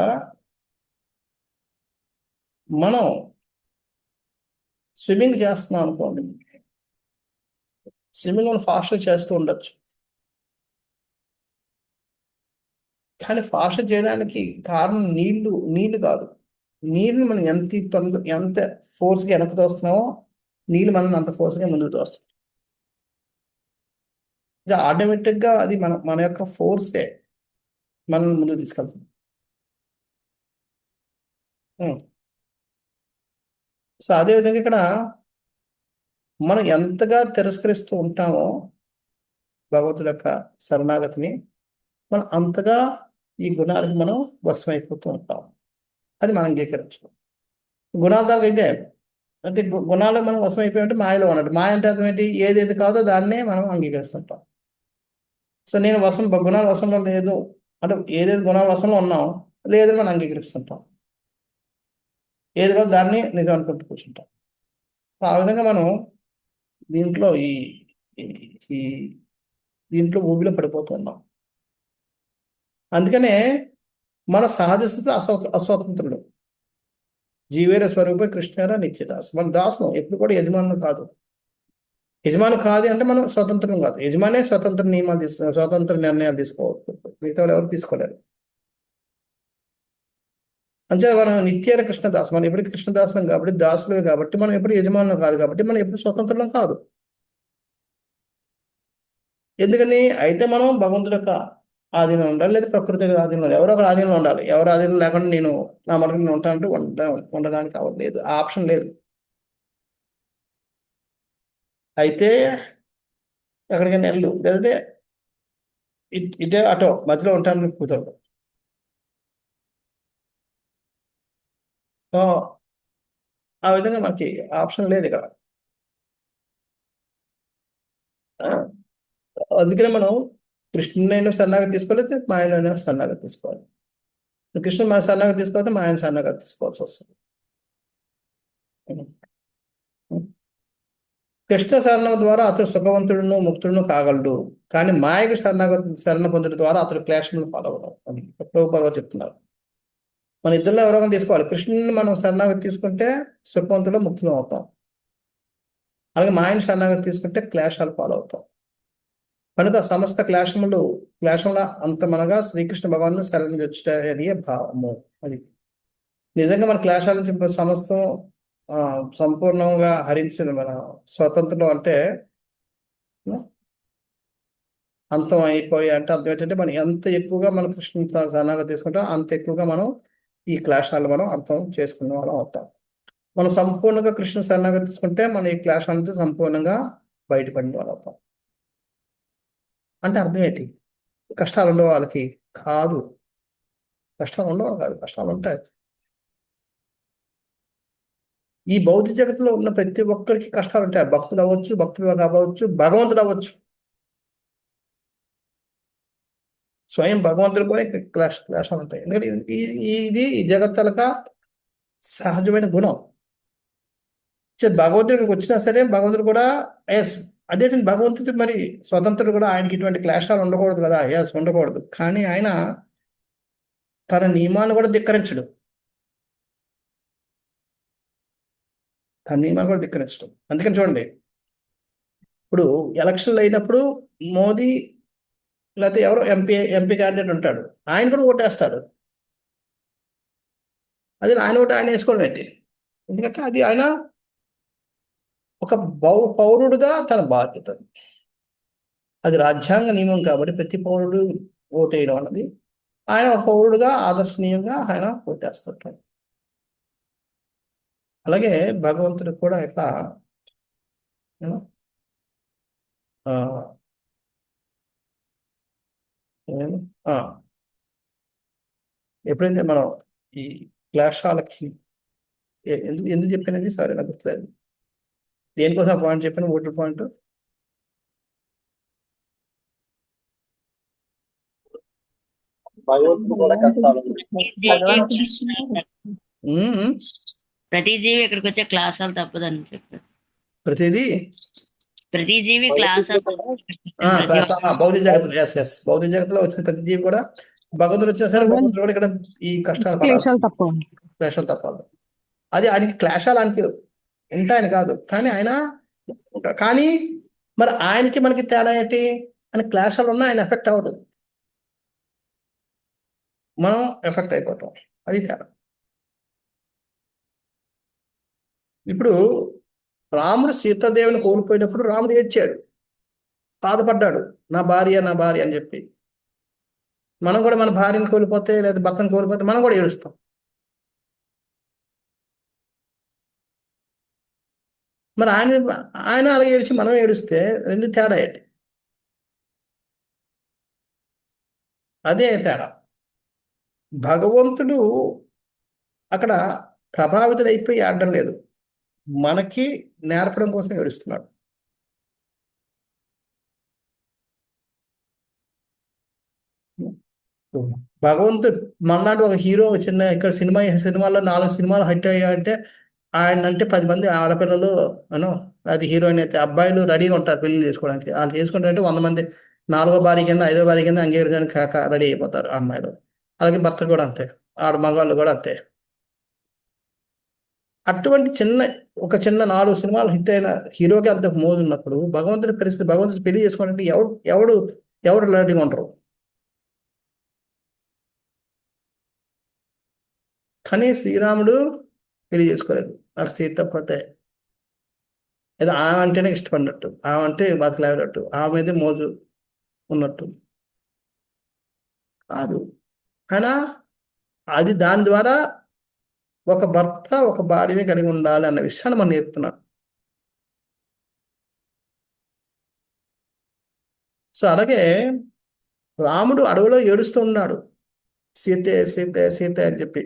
మనం స్విమ్మింగ్ చేస్తున్నాం అనుకోండి, స్విమ్మింగ్ మనం ఫాస్ట్గా చేస్తూ ఉండొచ్చు, కానీ ఫాస్ట్ చేయడానికి కారణం నీళ్లు కాదు, నీరుని మనం ఎంత ఫోర్స్గా వెనక్కి తోస్తున్నామో నీళ్ళు మనం అంత ఫోర్స్గా ముందుకు తోస్తాం. ఆటోమేటిక్గా అది మన యొక్క ఫోర్సే మనం ముందుకు తీసుకెళ్తుంది. సో అదేవిధంగా ఇక్కడ మనం ఎంతగా తిరస్కరిస్తూ ఉంటామో భగవంతుడి యొక్క శరణాగతిని, మనం అంతగా ఈ గుణాలకు మనం వశమైపోతూ ఉంటాం. అది మనం అంగీకరించడం. గుణాల దాకా అయితే అంటే గుణాలు మనం వశమైపోయామంటే మాయలో ఉన్నట్టు. మాయ అంటే అర్థం ఏంటి? ఏదైతే కాదో దాన్నే మనం అంగీకరిస్తుంటాం. సో నేను గుణాల వశంలో లేదు అంటే ఏదైతే గుణాల వశంలో ఉన్నాం లేదని మనం అంగీకరిస్తుంటాం. ఏది కాదు దాన్ని నిజం అనుకుంటూ కూర్చుంటాం. ఆ విధంగా మనం దీంట్లో ఈ దీంట్లో ఊబిలో పడిపోతున్నాం. అందుకనే మన సహజ స్థితి అస్వతంత్రుడు. జీవేర స్వరూప కృష్ణార నిత్యదాసు. మన దాసు ఎప్పుడు కూడా యజమానులు కాదు. యజమాని కాదు అంటే మనం స్వతంత్రం కాదు. యజమానే స్వతంత్ర నియమాలు స్వతంత్ర నిర్ణయాలు తీసుకోవచ్చు. మిగతా వాళ్ళు ఎవరు తీసుకోలేరు. అంతే మనం నిత్యేర కృష్ణదాసు. మనం ఎప్పుడు కృష్ణదాసులం కాబట్టి, దాసులే కాబట్టి మనం ఎప్పుడు యజమానులు కాదు కాబట్టి మనం ఎప్పుడు స్వతంత్రం కాదు. ఎందుకని అయితే మనం భగవంతుడి యొక్క ఆధీనంలో ఉండాలి, లేదా ప్రకృతి ఆధీనంలో ఎవరో ఒకరు ఆధీనంలో ఉండాలి. ఎవరు ఆధీనం లేకుండా నేను నా మటుకు నేను ఉంటానంటే ఉండడానికి అవ్వలేదు, ఆ ఆప్షన్ లేదు. అయితే ఎక్కడికైనా వెళ్ళు, లేదంటే ఇటే అటో మధ్యలో ఉంటాను కుదరదు. సో ఆ విధంగా మనకి ఆప్షన్ లేదు ఇక్కడ. అందుకనే మనం కృష్ణునైనా శరణాగతి తీసుకోలేదు, మాయనైనా శరణాగతి తీసుకోవాలి. కృష్ణుడు మన శరణాగతి తీసుకోవాలి, మాయన శరణాగతి తీసుకోవాల్సి వస్తుంది. కృష్ణ శరణం ద్వారా అతడు సుఖవంతుడును ముక్తుడును కాగలడు, కానీ మాయకు శరణ పొందడం ద్వారా అతడు క్లేశములు పాలవడం. అది ప్రభుపాద చెప్తున్నారు. మన ఇద్దరిలో ఎవరో తీసుకోవాలి. కృష్ణుని మనం శరణాగతి తీసుకుంటే సుఖవంతుడు ముక్తులు అవుతాం. అలాగే మాయను శరణాగతి తీసుకుంటే క్లేశాలు పాలవుతాం. కనుక సమస్త క్లేశముల అంతమనగా శ్రీకృష్ణ భగవాను శరణి వచ్చే భావము. అది నిజంగా మన క్లేశాల నుంచి సమస్తం సంపూర్ణంగా హరించిన మన స్వతంత్రం అంటే అంతం అయిపోయి అంటే అర్థం ఏంటంటే మనం ఎంత ఎక్కువగా మన కృష్ణ శరణాగతి తీసుకుంటాం అంత ఎక్కువగా మనం ఈ క్లేశాలు మనం అంతం చేసుకునే వాళ్ళం అవుతాం. మనం సంపూర్ణంగా కృష్ణ శరణాగతి తీసుకుంటే మన ఈ క్లేశాల నుంచి సంపూర్ణంగా బయటపడిన వాళ్ళు అవుతాం. అంటే అర్థం ఏంటి? కష్టాలు ఉండవు వాళ్ళకి కాదు. కష్టాలు ఉండవు కాదు, కష్టాలు ఉంటాయి. ఈ భౌతిక జగత్తులో ఉన్న ప్రతి ఒక్కరికి కష్టాలు ఉంటాయి. భక్తులు అవ్వచ్చు, భక్తులు అవ్వచ్చు, భగవంతుడు అవ్వచ్చు. స్వయం భగవంతుడు కూడా క్లేశాలు ఉంటాయి. ఎందుకంటే ఇది ఈ జగత్తలక సహజమైన గుణం. భగవంతుడికి వచ్చినా సరే భగవంతుడు కూడా ఎస్ అదేంటి భగవంతుడు మరి స్వతంత్రుడు కూడా ఆయనకి ఇటువంటి క్లేశాలు ఉండకూడదు కదా, ఎస్ ఉండకూడదు. కానీ ఆయన తన నియమాన్ని కూడా ధిక్కరించడు. తన నియమాన్ని కూడా ధిక్కరించడం. అందుకని చూడండి, ఇప్పుడు ఎలక్షన్లు అయినప్పుడు మోదీ లేకపోతే ఎవరో ఎంపీ క్యాండిడేట్ ఉంటాడు, ఆయన కూడా ఓటేస్తాడు. అది ఆయన ఓటు ఆయన వేసుకోవడం ఏంటి? ఎందుకంటే అది ఆయన ఒక పౌరుడుగా తన బాధ్యత. అది రాజ్యాంగ నియమం కాబట్టి ప్రతి పౌరుడు ఓటేయడం అన్నది ఆయన ఒక పౌరుడుగా ఆదర్శనీయంగా ఆయన ఓటేస్తుంటాడు. అలాగే భగవంతుడు కూడా ఇట్లా ఎప్పుడైతే మనం ఈ క్లేశాలకి ఎందుకు చెప్పినది సరే నాకు గుర్తులేదు. దేనికోసం పాయింట్ చెప్పాను, ఓటర్ పాయింట్ ప్రతి జీవి ఇక్కడికి వచ్చే క్లాసాలు తప్పదని చెప్పారు. ప్రతి జీవి క్లాస్ భౌతిక జగత్తులో భౌతిక జగత్తులో వచ్చిన ప్రతి జీవి కూడా భగవంతుడు వచ్చినా సరే భగవంతుడు కూడా ఇక్కడ ఈ కష్టాలు క్లేశాలు తప్పాలి. అది ఆయనకి క్లేశాలు ఆయనకి ఉంటాయని కాదు, కానీ కానీ మరి ఆయనకి మనకి తేడా ఏంటి? ఆయన క్లేశాలు ఉన్నా ఆయన ఎఫెక్ట్ అవ్వదు, మనం ఎఫెక్ట్ అయిపోతాం. అది తేడా. ఇప్పుడు రాముడు సీతాదేవిని కోల్పోయినప్పుడు రాముడు ఏడ్చాడు, బాధపడ్డాడు, నా భార్య నా భార్య అని చెప్పి. మనం కూడా మన భార్యను కోల్పోతే లేదా భర్తను కోల్పోతే మనం కూడా ఏడుస్తాం. మరి ఆయన అలా ఏడిచి మనం ఏడుస్తే రెండు తేడా ఏంటి? అదే తేడా. భగవంతుడు అక్కడ ప్రభావితుడైపోయి ఆడడం లేదు, మనకి నేర్పడం కోసం ఏడుస్తున్నాడు. భగవంతుడు మన్నాడు ఒక హీరో చిన్న ఇక్కడ సినిమాలో 4 సినిమాలు హిట్ అయ్యాయంటే ఆయన అంటే 10 మంది ఆడపిల్లలు అను, అది హీరోయిన్ అయితే అబ్బాయిలు రెడీగా ఉంటారు పెళ్లి చేసుకోవడానికి. వాళ్ళు చేసుకుంటారంటే 100 మంది 4వ భార్య కింద 5వ భార్య కింద అంగీకరించడానికి కాక రెడీ అయిపోతారు ఆ అమ్మాయిలు. అలాగే భర్త కూడా అంతే, ఆడ మగవాళ్ళు కూడా అంతే. అటువంటి ఒక చిన్న 4 సినిమాలు హిట్ అయిన హీరోకి అంత మోజు ఉన్నప్పుడు భగవంతుడి పరిస్థితి, భగవంతుడి పెళ్లి చేసుకోవాలంటే ఎవరు రెడీగా ఉంటారు? కానీ శ్రీరాముడు పెళ్లి చేసుకోలేదు. నాకు సీత పోతే ఏదో ఆమె అంటేనే ఇష్టపడినట్టు, ఆమె అంటే బతకలేనట్టు, ఆమె మీదే మోజు ఉన్నట్టు కాదు. అయినా అది దాని ద్వారా ఒక భర్త ఒక భార్యని కలిగి ఉండాలి అన్న విషయాన్ని మనం నేర్పుతున్నాడు. సో అలాగే రాముడు అడవిలో ఏడుస్తూ ఉన్నాడు, సీతే సీతే సీతే అని చెప్పి.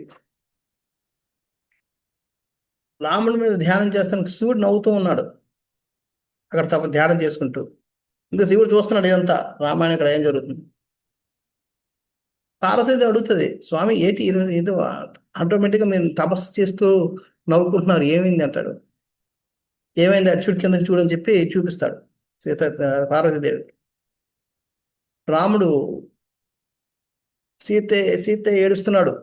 రాముడి మీద ధ్యానం చేస్తానికి శివుడు నవ్వుతూ ఉన్నాడు అక్కడ ధ్యానం చేసుకుంటూ. ఇంకా శివుడు చూస్తున్నాడు ఇదంతా రామాయణం ఇక్కడ ఏం జరుగుతుంది. పార్వతీదేవి అడుగుతుంది, స్వామి ఏంటి ఈరోజు ఏదో ఆటోమేటిక్గా మీరు తపస్సు చేస్తూ నవ్వుకుంటున్నారు, ఏమైంది అంటాడు. ఏమైంది అటు చూడు కిందకి చూడని చెప్పి చూపిస్తాడు పార్వతీదేవి. రాముడు సీతే సీతే ఏడుస్తున్నాడు,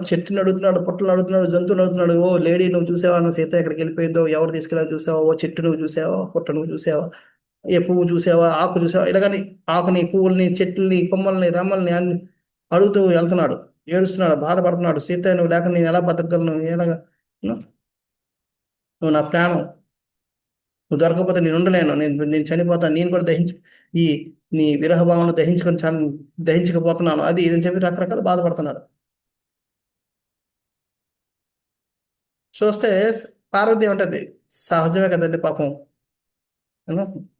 చెట్టుని అడుగుతున్నాడు, పుట్టలు అడుగుతున్నాడు, జంతువులు అడుగుతున్నాడు. ఓ లేడీ నువ్వు చూసావా, నువ్వు సీత ఎక్కడికి వెళ్ళిపోయిందో, ఎవరు తీసుకెళ్ళా చూసావా, ఓ చెట్టు నువ్వు చూసావా, పుట్ట నువ్వు చూసావా, ఏ పువ్వు చూసావా, ఆకు చూసావా, ఇలాగని ఆకుని, పువ్వుల్ని, చెట్లని, కొమ్మల్ని, రమ్మల్ని అన్ని అడుగుతూ వెళ్తున్నాడు, ఏడుస్తున్నాడు, బాధపడుతున్నాడు. సీత నువ్వు లేక నేను ఎలా బతకగలను, ఎలాగా, నువ్వు నా ప్రాణం, నువ్వు దొరకకపోతే నేను ఉండలేను, నేను చనిపోతాను, నేను కూడా ఈ నీ విరహభావంలో దహించకపోతున్నాను, అది ఇదని చెప్పి రకరకాల బాధపడుతున్నాడు. చూస్తే పార్వతి ఉంటుంది, సహజమే కదండి పాపం,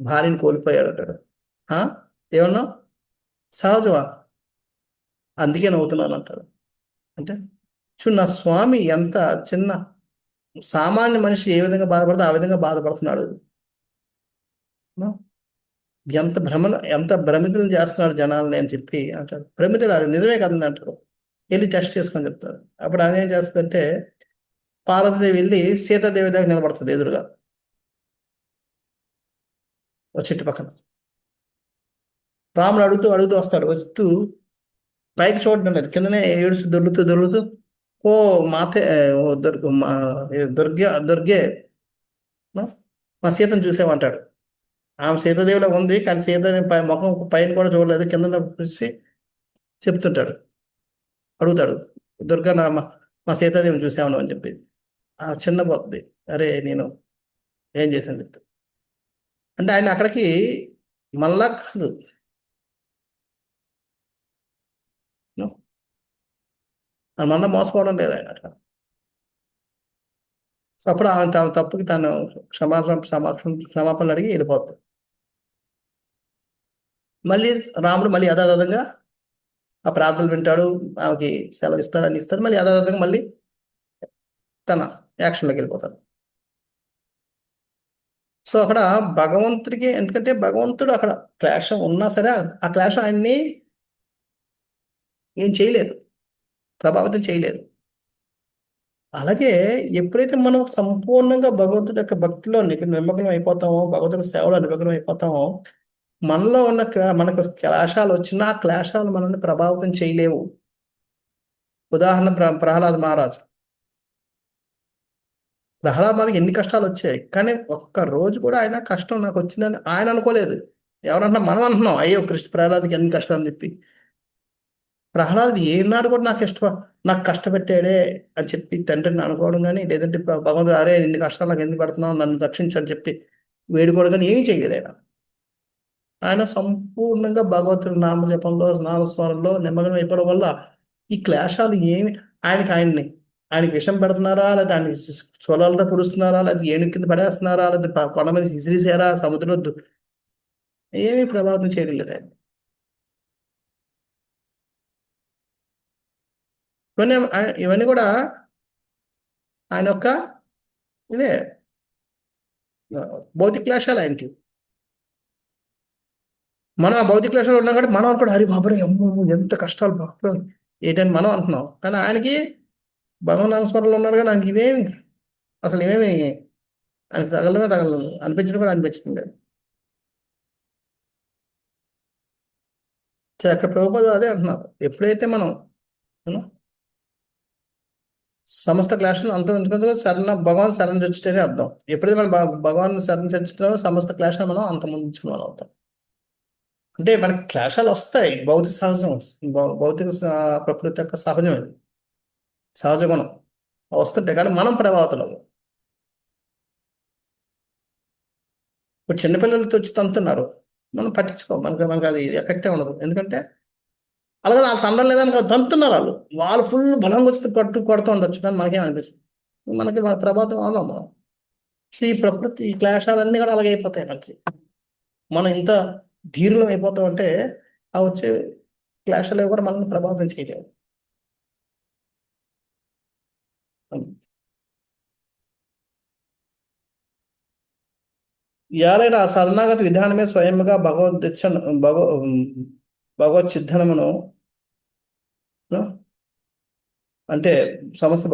భార్యని కోల్పోయాడు అంటాడు. ఏమన్నా సహజమా, అందుకే నవ్వుతున్నాను అంటాడు. అంటే చూడు నా స్వామి ఎంత చిన్న సామాన్య మనిషి ఏ విధంగా బాధపడితే ఆ విధంగా బాధపడుతున్నాడు. ఎంత భ్రమితులు చేస్తున్నాడు జనాలని అని చెప్పి అంటాడు. భ్రమితులు అది నిజమే కదండి అంటారు. వెళ్ళి టెస్ట్ చేసుకొని చెప్తారు. అప్పుడు అదేం చేస్తుందంటే పార్వతీదేవి వెళ్ళి సీతాదేవి దగ్గర నిలబడుతుంది ఎదురుగా ఒక చెట్టు పక్కన. రాముడు అడుగుతూ వస్తాడు. వస్తూ పైకి చూడడం లేదు, కిందనే ఏడుస్తూ దొర్లుతూ ఓ మాతే ఓ దుర్గే మా సీతను చూసామంటాడు. ఆమె సీతాదేవిలో ఉంది, కానీ సీతాదేవి ముఖం పైన కూడా చూడలేదు, కింద చూసి చెప్తుంటాడు, అడుగుతాడు, దుర్గా మా సీతాదేవిని చూసామను అని చెప్పి. ఆ చిన్న పోతుంది, అరే నేను ఏం చేశాను చెప్తా అంటే ఆయన అక్కడికి మళ్ళా కాదు, మళ్ళీ మోసపోవడం లేదు ఆయన అట్లా. సో అప్పుడు ఆమె తన తప్పుకి తను క్షమాపణలు అడిగి వెళ్ళిపోతుంది. మళ్ళీ రాముడు మళ్ళీ యథాతథంగా ఆ ప్రార్థనలు వింటాడు, ఆమెకి సెలవు ఇస్తాడు, అని ఇస్తాడు. మళ్ళీ యథాతథంగా మళ్ళీ తన యాక్షన్లోకి వెళ్ళిపోతాడు. సో అక్కడ భగవంతుడికి, ఎందుకంటే భగవంతుడు అక్కడ క్లేశం ఉన్నా సరే ఆ క్లేశం ఆయన్ని ఏం చేయలేదు, ప్రభావితం చేయలేదు. అలాగే ఎప్పుడైతే మనం సంపూర్ణంగా భగవంతుడి యొక్క భక్తిలో నిమగ్నం అయిపోతామో, భగవంతుడి సేవలో నిమగ్నం అయిపోతామో, మనలో ఉన్న మనకు క్లేశాలు వచ్చినా ఆ క్లేశాలు మనల్ని ప్రభావితం చేయలేవు. ఉదాహరణ ప్రహ్లాద్ మహారాజు ఎన్ని కష్టాలు వచ్చాయి, కానీ ఒక్క రోజు కూడా ఆయన కష్టం నాకు వచ్చిందని ఆయన అనుకోలేదు. ఎవరంటున్నా మనం అంటున్నాం, అయ్యో ప్రహ్లాద్కి ఎన్ని కష్టాలు అని చెప్పి. ప్రహ్లాదుడు ఏనాడు కూడా నాకు కష్టపెట్టాడే అని చెప్పి తండ్రిని అనుకోవడం కానీ, లేదంటే భగవంతుడు అరే ఇన్ని కష్టాలు నాకు ఎందుకు పెడుతున్నావు, నన్ను రక్షించు అని చెప్పి వేడుకోవడం కానీ ఏమీ చేయలేదు ఆయన. ఆయన సంపూర్ణంగా భగవంతుడి నామజపంలో, నామస్మరణలో నిమగ్నం అయిపోవడం వల్ల ఈ క్లేశాలు ఏమి ఆయనకి విషం పెడుతున్నారా, లేదా ఆయన స్వలాలతో పుడుస్తున్నారా, లేదా ఏనుగు కింద పడేస్తున్నారా, లేదా కొండ మీద విసిరిసారా, సముద్రంలో ఏమీ ప్రభావితం చేయడం లేదు ఆయన. ఇవన్నీ కూడా ఆయన యొక్క ఇదే భౌతిక క్లేశాలు ఆయనకి. మనం ఆ భౌతిక క్లేశాలు ఉన్నాం కాబట్టి మనం కూడా హరి బాబరే అమ్మో ఎంత కష్టాలు బాబు ఏంటని మనం అంటున్నాం. కానీ ఆయనకి భగవాన్ నామస్మరణలో ఉన్నాడు కానీ ఆయనకి ఇవేమి అసలు ఇవేమి ఆయనకి తగలదు అనిపించడం కూడా అనిపించడం లేదు. అక్కడ ప్రభుపాద అదే అంటున్నారు, ఎప్పుడైతే మనం సమస్త క్లేశాలను అంతరించుకుంటే భగవాన్ శరణ్ చచ్చుటనే అర్థం. ఎప్పుడైతే మనం భగవాన్ శరణ్ చచ్చుతున్నామో సమస్త క్లేశాలను మనం అంతమొందించుకున్న వాళ్ళు అవుతాం. అంటే మనకి క్లేశాలు వస్తాయి, భౌతిక సహజం, భౌతిక ప్రకృతి యొక్క సహజం, అది సహజ గుణం వస్తుంటాయి. కానీ మనం ప్రభావితులము. ఇప్పుడు చిన్నపిల్లలతో వచ్చి తంతున్నారు, మనం పట్టించుకోం, మనకి అది ఎఫెక్టే ఉండదు. ఎందుకంటే అలాగే వాళ్ళు తండం లేదని తంతున్నారు, వాళ్ళు ఫుల్ బలంగా వచ్చి కొడుతూ ఉండొచ్చు, కానీ మనకేం అనిపిస్తుంది, మన ప్రభావితం వాళ్ళం మనం. ఈ ప్రకృతి ఈ క్లేశాలన్నీ కూడా అలాగే అయిపోతాయి మనకి. మనం ఇంత ధీరులం అయిపోతాం అంటే ఆ వచ్చే క్లేశాలు కూడా మనల్ని ప్రభావితం చేయలేవు. ఎవరైనా ఆ శరణాగతి విధానమే స్వయంగా భగవత్ సిద్ధనమును అంటే సమస్త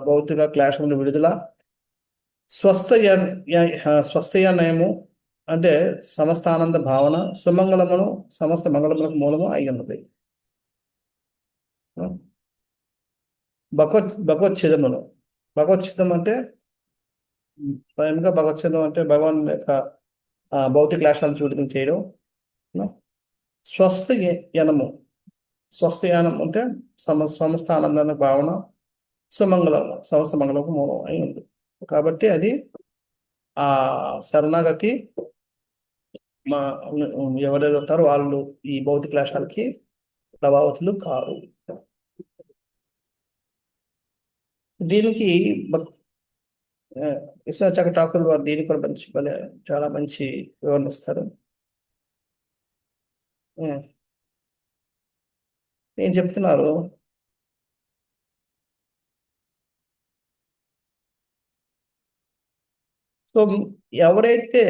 భౌతిక క్లేశమును విడుదల, స్వస్థయ నయము అంటే సమస్త ఆనంద భావన, సుమంగళమును సమస్త మంగళములకు మూలము అయి ఉన్నది. భగవచ్చిదం అంటే స్వయంగా భగవచ్చిదం అంటే భగవాన్ యొక్క భౌతిక క్లేశాలను విడుదల చేయడం. స్వస్థయానం అంటే సమస్త ఆనందాన్ని భావన, సుమంగళం సమస్త మంగళకు మూలం అయి ఉంది. కాబట్టి అది ఆ శరణాగతి ఎవరైతే ఉంటారో వాళ్ళు ఈ భౌతిక క్లేశాలకి ప్రభావితులు కారు. దీనికి విశ్వనాథ ఠాకూర్ వారు దీనికి కూడా చాలా మంచి వివరణ ఇస్తారు. ఏం చెప్తున్నారు, సో ఎవరైతే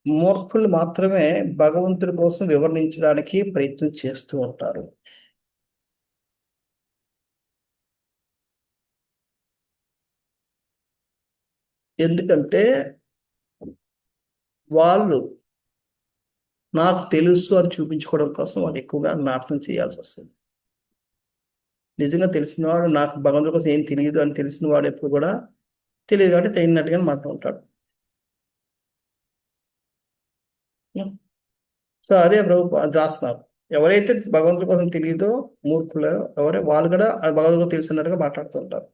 మూర్ఖులు మాత్రమే భగవంతుడి కోసం వివరించడానికి ప్రయత్నం చేస్తూ ఉంటారు. ఎందుకంటే వాళ్ళు నాకు తెలుసు అని చూపించుకోవడం కోసం వాళ్ళు ఎక్కువగా నాటకం చేయాల్సి వస్తుంది. నిజంగా తెలిసినవాడు నాకు భగవంతుడి కోసం ఏం తెలియదు అని తెలిసిన వాడు ఎప్పుడు కూడా తెలియదు కాబట్టి తెలియనట్టుగా మాట్లాడుతుంటాడు. సో అదే ప్రభు రాస్తున్నారు, ఎవరైతే భగవంతుడి కోసం తెలియదో మూర్ఖులు వాళ్ళు కూడా భగవంతుడు తెలిసినట్టుగా మాట్లాడుతుంటారు.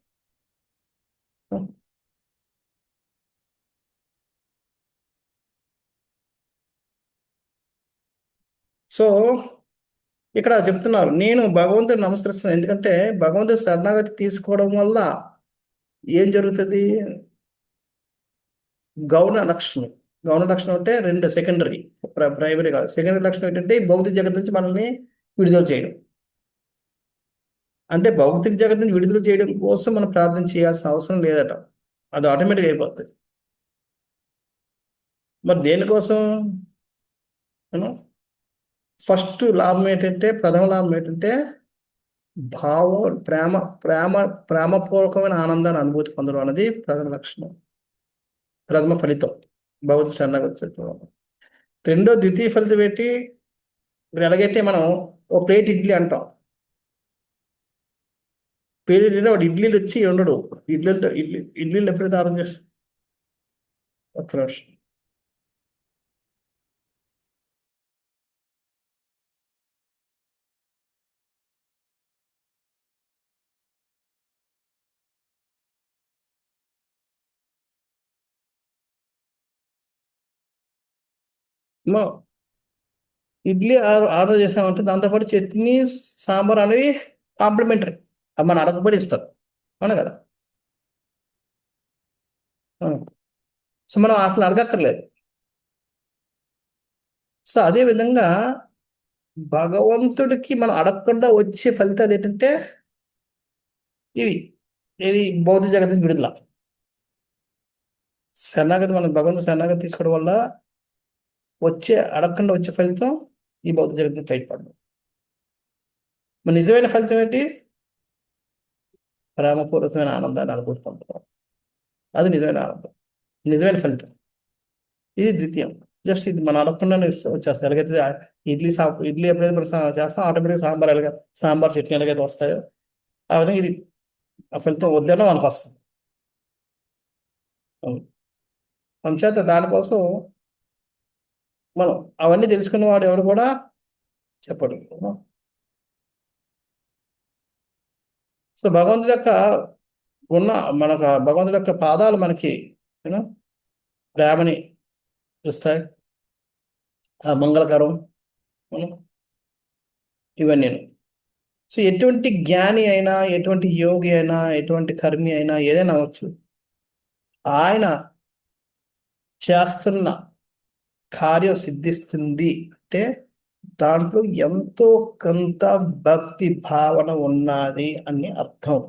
సో ఇక్కడ చెప్తున్నారు, నేను భగవంతుడు నమస్కరిస్తున్నాను. ఎందుకంటే భగవంతుడు శరణాగతి తీసుకోవడం వల్ల ఏం జరుగుతుంది, గౌణ లక్షణం అంటే రెండు సెకండరీ, ప్రైమరీ కాదు. సెకండరీ లక్షణం ఏంటంటే భౌతిక జగత్ నుంచి మనల్ని విడుదల చేయడం. అంటే భౌతిక జగత్ నుంచి విడుదల చేయడం కోసం మనం ప్రార్థన చేయాల్సిన అవసరం లేదట, అది ఆటోమేటిక్గా అయిపోతుంది. మరి దేనికోసం, ఫస్ట్ లాభం ఏంటంటే, ప్రథమ లాభం ఏంటంటే ప్రేమపూర్వకమైన ఆనందాన్ని అనుభూతి పొందడం అనేది ప్రథమ ఫలితం భగవత్ శరణాగతి. రెండో ద్వితీయ ఫలితం ఏంటి, ఇప్పుడు ఎలాగైతే మనం ఓ ప్లేట్ ఇడ్లీ అంటాం, పేరు వాడు ఇడ్లీలు వచ్చి ఉండడు, ఇడ్లీలు ఎప్పుడైతే ఆరంభం చేస్తాం, ఒక్క నిమిషం. ఏమో ఇడ్లీ ఆర్డర్ చేసామంటే దాంతోపాటు చట్నీ, సాంబార్ అనేవి కాంప్లిమెంటరీ. అవి మనం అడగబడి ఇస్తారు, అవునా కదా? సో మనం అట్లా అడగక్కర్లేదు. సో అదే విధంగా భగవంతుడికి మనం అడగకుండా వచ్చే ఫలితాలు ఏంటంటే ఇవి, ఇది భౌతిక జగత్ నుంచి విడుదల. శరణాగతి, మనం భగవంతుడు శరణాగతి తీసుకోవడం వల్ల అడగకుండా వచ్చే ఫలితం ఈ భౌతిక జగత్ నుంచి బయటపడడం. మన నిజమైన ఫలితం ఏంటి? ప్రేమపూర్వకమైన ఆనందాన్ని అనుకుంటున్నాం. అది నిజమైన ఆనందం, నిజమైన ఫలితం. ఇది ద్వితీయం. జస్ట్ ఇది మనం అడగకుండానే వచ్చేస్తాయి. ఎలాగైతే ఇడ్లీ ఎప్పుడైతే మనం చేస్తాం, ఆటోమేటిక్గా సాంబార్ చట్నీ ఎలాగైతే వస్తాయో ఆ విధంగా ఇది ఆ ఫలితం వద్దనో మనకు వస్తుంది. అంచేత దానికోసం మనం అవన్నీ తెలుసుకున్న వాడు ఎవడు కూడా చెప్పడు. సో భగవంతుడి యొక్క భగవంతుడి యొక్క పాదాలు మనకి ప్రేమని చూస్తాయి, ఆ మంగళకరం ఇవన్నీ. సో ఎటువంటి జ్ఞాని అయినా, ఎటువంటి యోగి అయినా, ఎటువంటి కర్మి అయినా, ఏదైనా అవ్వచ్చు, ఆయన చేస్తున్న కార్యం సిద్ధిస్తుంది అంటే దాంట్లో ఎంతో కొంత భక్తి భావన ఉన్నది అని అర్థం.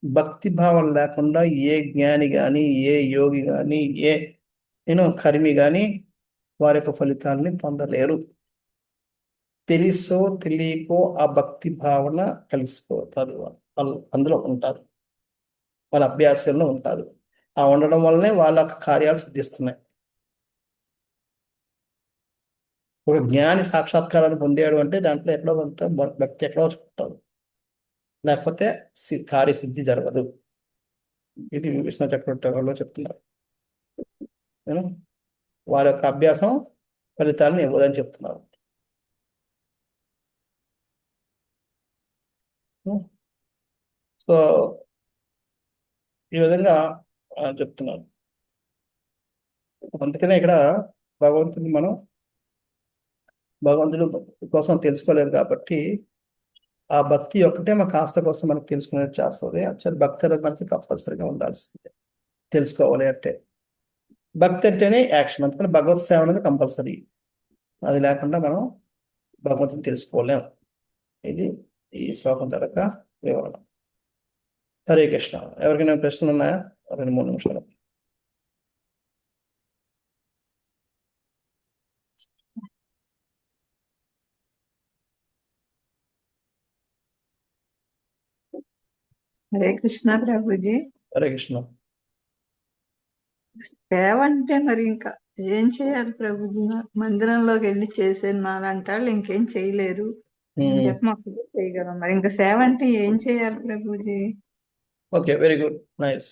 భక్తి భావన లేకుండా ఏ జ్ఞాని కానీ, ఏ యోగి కానీ, ఏ కర్మి కానీ వారి యొక్క ఫలితాన్ని పొందలేరు. తెలుసో తెలియకో ఆ భక్తి భావన కలిసిపోతుంది, అందులో ఉంటుంది, వాళ్ళ అభ్యాసంలో ఉంటుంది. ఆ ఉండడం వల్లనే వాళ్ళ కార్యాలు సిద్ధిస్తున్నాయి. ఒక జ్ఞాని సాక్షాత్కారాన్ని పొందాడు అంటే దాంట్లో ఎక్కడో కొంత భక్తి ఎక్కడో ఉంటుంది, లేకపోతే కార్యసిద్ధి జరగదు. ఇది విష్ణు చక్రవర్తిలో చెప్తున్నారు. వారి యొక్క అభ్యాసం ఫలితాలను ఇవ్వదని చెప్తున్నారు. సో ఈ విధంగా చెప్తున్నారు. అందుకనే ఇక్కడ భగవంతుడు కోసం తెలుసుకోలేరు కాబట్టి ఆ భక్తి ఒక్కటే మా కాస్త కోసం మనకు తెలుసుకునేది చేస్తుంది. అది భక్తి అనేది మనకి కంపల్సరీగా ఉండాల్సిందే, తెలుసుకోవాలి అంటే. భక్తి అంటేనే యాక్షన్, అందుకని భగవత్ సేవ అనేది కంపల్సరీ. అది లేకుండా మనం భగవంతుని తెలుసుకోలేం. ఇది ఈ శ్లోకం తరగ వివరణ. హరే కృష్ణ. ఎవరికైనా ప్రశ్నలు ఉన్నాయా? 2-3 నిమిషాలు. హరే కృష్ణ ప్రభుజీ. హరే కృష్ణ. సేవ అంటే మరి ఇంకా ఏం చేయాలి ప్రభుజీ? మందిరంలోకి వెళ్ళి చేసేది మాలంటారు, ఇంకేం చేయలేరు అని చెప్పి మాకు చేయగలం. మరి ఇంకా సేవ అంటే ఏం చేయాలి Prabhuji? Okay, very good, nice.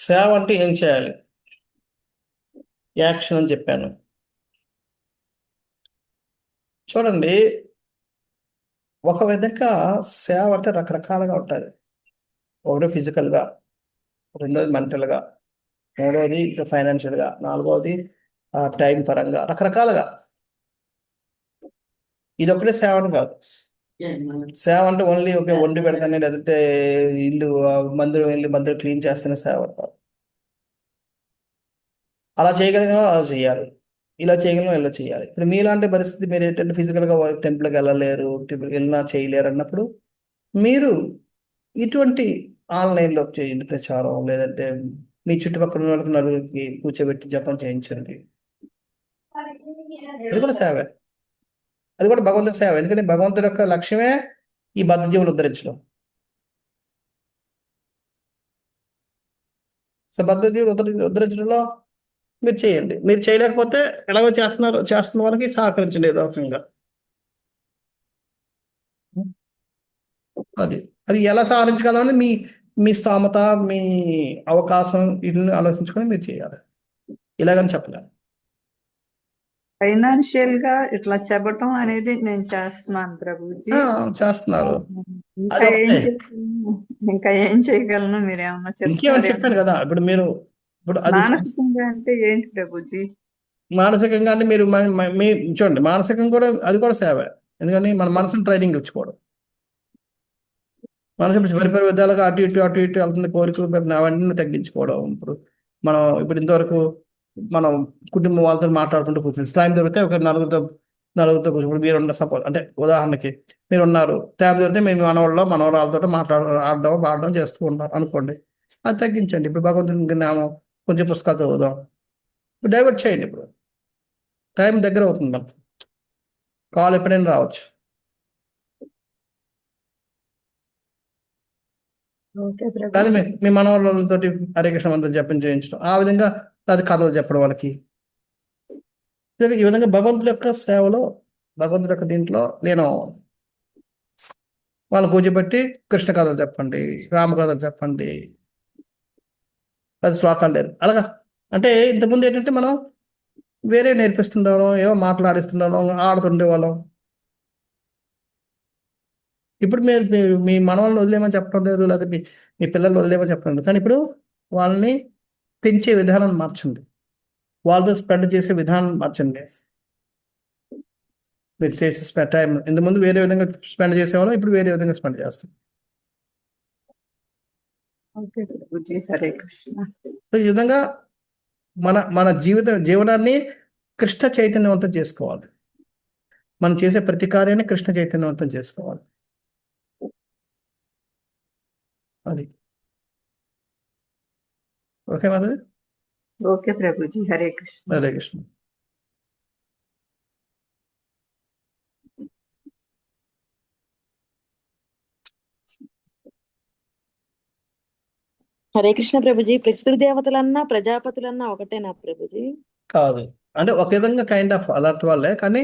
సేవ అంటే ఏం చేయాలి? యాక్షన్ అని చెప్పాను. చూడండి, ఒక విధంగా సేవ అంటే రకరకాలుగా ఉంటుంది. ఒకటి ఫిజికల్గా, రెండోది మెంటల్గా, మూడోది ఇంకా ఫైనాన్షియల్గా, నాలుగోది టైం పరంగా, రకరకాలుగా. ఇది ఒకటే సేవ అని కాదు. సేవ అంటే ఓన్లీ ఒకే వండి పెడతానే, లేదంటే ఇల్లు మందిరం క్లీన్ చేస్తేనే సేవ కాదు. అలా చేయగలిగిన అలా చేయాలి, ఇలా చేయగలిగిన ఇలా చేయాలి. ఇప్పుడు మీలాంటి పరిస్థితి, మీరు ఏంటంటే ఫిజికల్గా టెంపుల్కి వెళ్ళలేరు, వెళ్ళినా చేయలేరు అన్నప్పుడు మీరు ఇటువంటి ఆన్లైన్లో చేయండి ప్రచారం, లేదంటే మీ చుట్టుపక్కల ఉన్న వాళ్ళకి నలుగురికి కూర్చోబెట్టి జపం చేయించండి. అది కూడా సేవే, అది కూడా భగవంతుడి సేవ. ఎందుకంటే భగవంతుడి యొక్క లక్ష్యమే ఈ బద్ధజీవులు ఉద్ధరించడం. సో బద్ధజీవులు ఉద్ధరించడంలో మీరు చేయండి. మీరు చేయలేకపోతే ఎలాగో చేస్తున్న వాళ్ళకి సహకరించండి ఏదో రకంగా. అది ఎలా సహకరించగలమని మీ స్తోమత, మీ అవకాశం వీటిని ఆలోచించుకొని మీరు చేయాలి. ఇలాగని చెప్పలేము. ఫైనాన్షియల్ గా ఇట్లా చెప్పటం అనేది నేను చేస్తున్నాను ప్రభుజీ. చేస్తున్నారు. ఇంకా అది ఏం ఒకటే. చేయగలను, ఇంకా ఏం చేయగలను, మీరేమన్నా ఇంకేమని చెప్పాను చెప్తారేమో. కదా, ఇప్పుడు అది మానసికంగా అంటే ఏంటి ప్రభుజీ? మానసికంగా అంటే మీరు మీ చూడండి, మానసికంగా కూడా అది కూడా సేవ. ఎందుకని మన మనసుని ట్రైనింగ్ ఇచ్చుకోవడం. మనసు ఇప్పుడు పరిపరి విధాలుగా అటు ఇటు వెళ్తుంది, కోరికలు పెట్టిన అవన్నీ తగ్గించుకోవడం. ఇప్పుడు ఇంతవరకు మనం కుటుంబం వాళ్ళతో మాట్లాడుకుంటూ కూర్చొని టైం దొరికితే ఒక నలుగురితో కూర్చొని మీరు సపోజ్ అంటే ఉదాహరణకి మీరు ఉన్నారు, టైం దొరికితే మేము మనవరాలతో ఆడడం పాడడం చేస్తూ ఉంటాం అనుకోండి. అది తగ్గించండి. ఇప్పుడు భగవంతుని నామం కొంచెం పుస్తకాలు చదువుదాం. డైవర్ట్ చేయండి. ఇప్పుడు టైం దగ్గర అవుతుంది. మనకు కాల్ ఎప్పుడైనా రావచ్చు. ఓకే అది ప్రభుజీ. మీ మనవరాలతో హరే కృష్ణ మంత్రం జపం చేయించడం, ఆ విధంగా అది కథలు చెప్పడం వాళ్ళకి. ఈ విధంగా భగవంతుడి యొక్క సేవలో, భగవంతుడి యొక్క దీంట్లో నేను వాళ్ళ కూర్చోబెట్టి కృష్ణ కథలు చెప్పండి, రామ కథలు చెప్పండి, అది శ్లోకాలు లేరు అలాగా. అంటే ఇంతకుముందు ఏంటంటే మనం వేరే నేర్పిస్తుండేవాళ్ళం, ఏవో మాట్లాడిస్తుండేవాళ్ళం, ఆడుతుండేవాళ్ళం. ఇప్పుడు మీరు మీ మనవాళ్ళని వదిలేమని చెప్పడం లేదు, లేదా మీ పిల్లల్ని వదిలేమని చెప్పడం లేదు. కానీ ఇప్పుడు వాళ్ళని పెంచే విధానాన్ని మార్చండి, వాళ్ళతో స్పెండ్ చేసే విధానం మార్చండి. మీరు చేసే టైం ఇంతకుముందు వేరే విధంగా స్పెండ్ చేసేవాళ్ళం, ఇప్పుడు వేరే విధంగా స్పెండ్ చేస్తాం. ఓకే ప్రభుజీ. హరే కృష్ణ. సో ఈ విధంగా మన జీవనాన్ని కృష్ణ చైతన్యవంతం చేసుకోవాలి. మనం చేసే ప్రతి కార్యాన్ని కృష్ణ చైతన్యవంతం చేసుకోవాలి. అది ఓకే మాధవి. ఓకే ప్రభుజీ. హరే కృష్ణ. హరే కృష్ణ. హరే కృష్ణ ప్రభుజీ. పితృదేవతలన్నా ప్రజాపతులన్నా ఒకటేనా ప్రభుజీ? కాదు, అంటే ఒక విధంగా కైండ్ ఆఫ్ అలాంటి వాళ్ళే. కానీ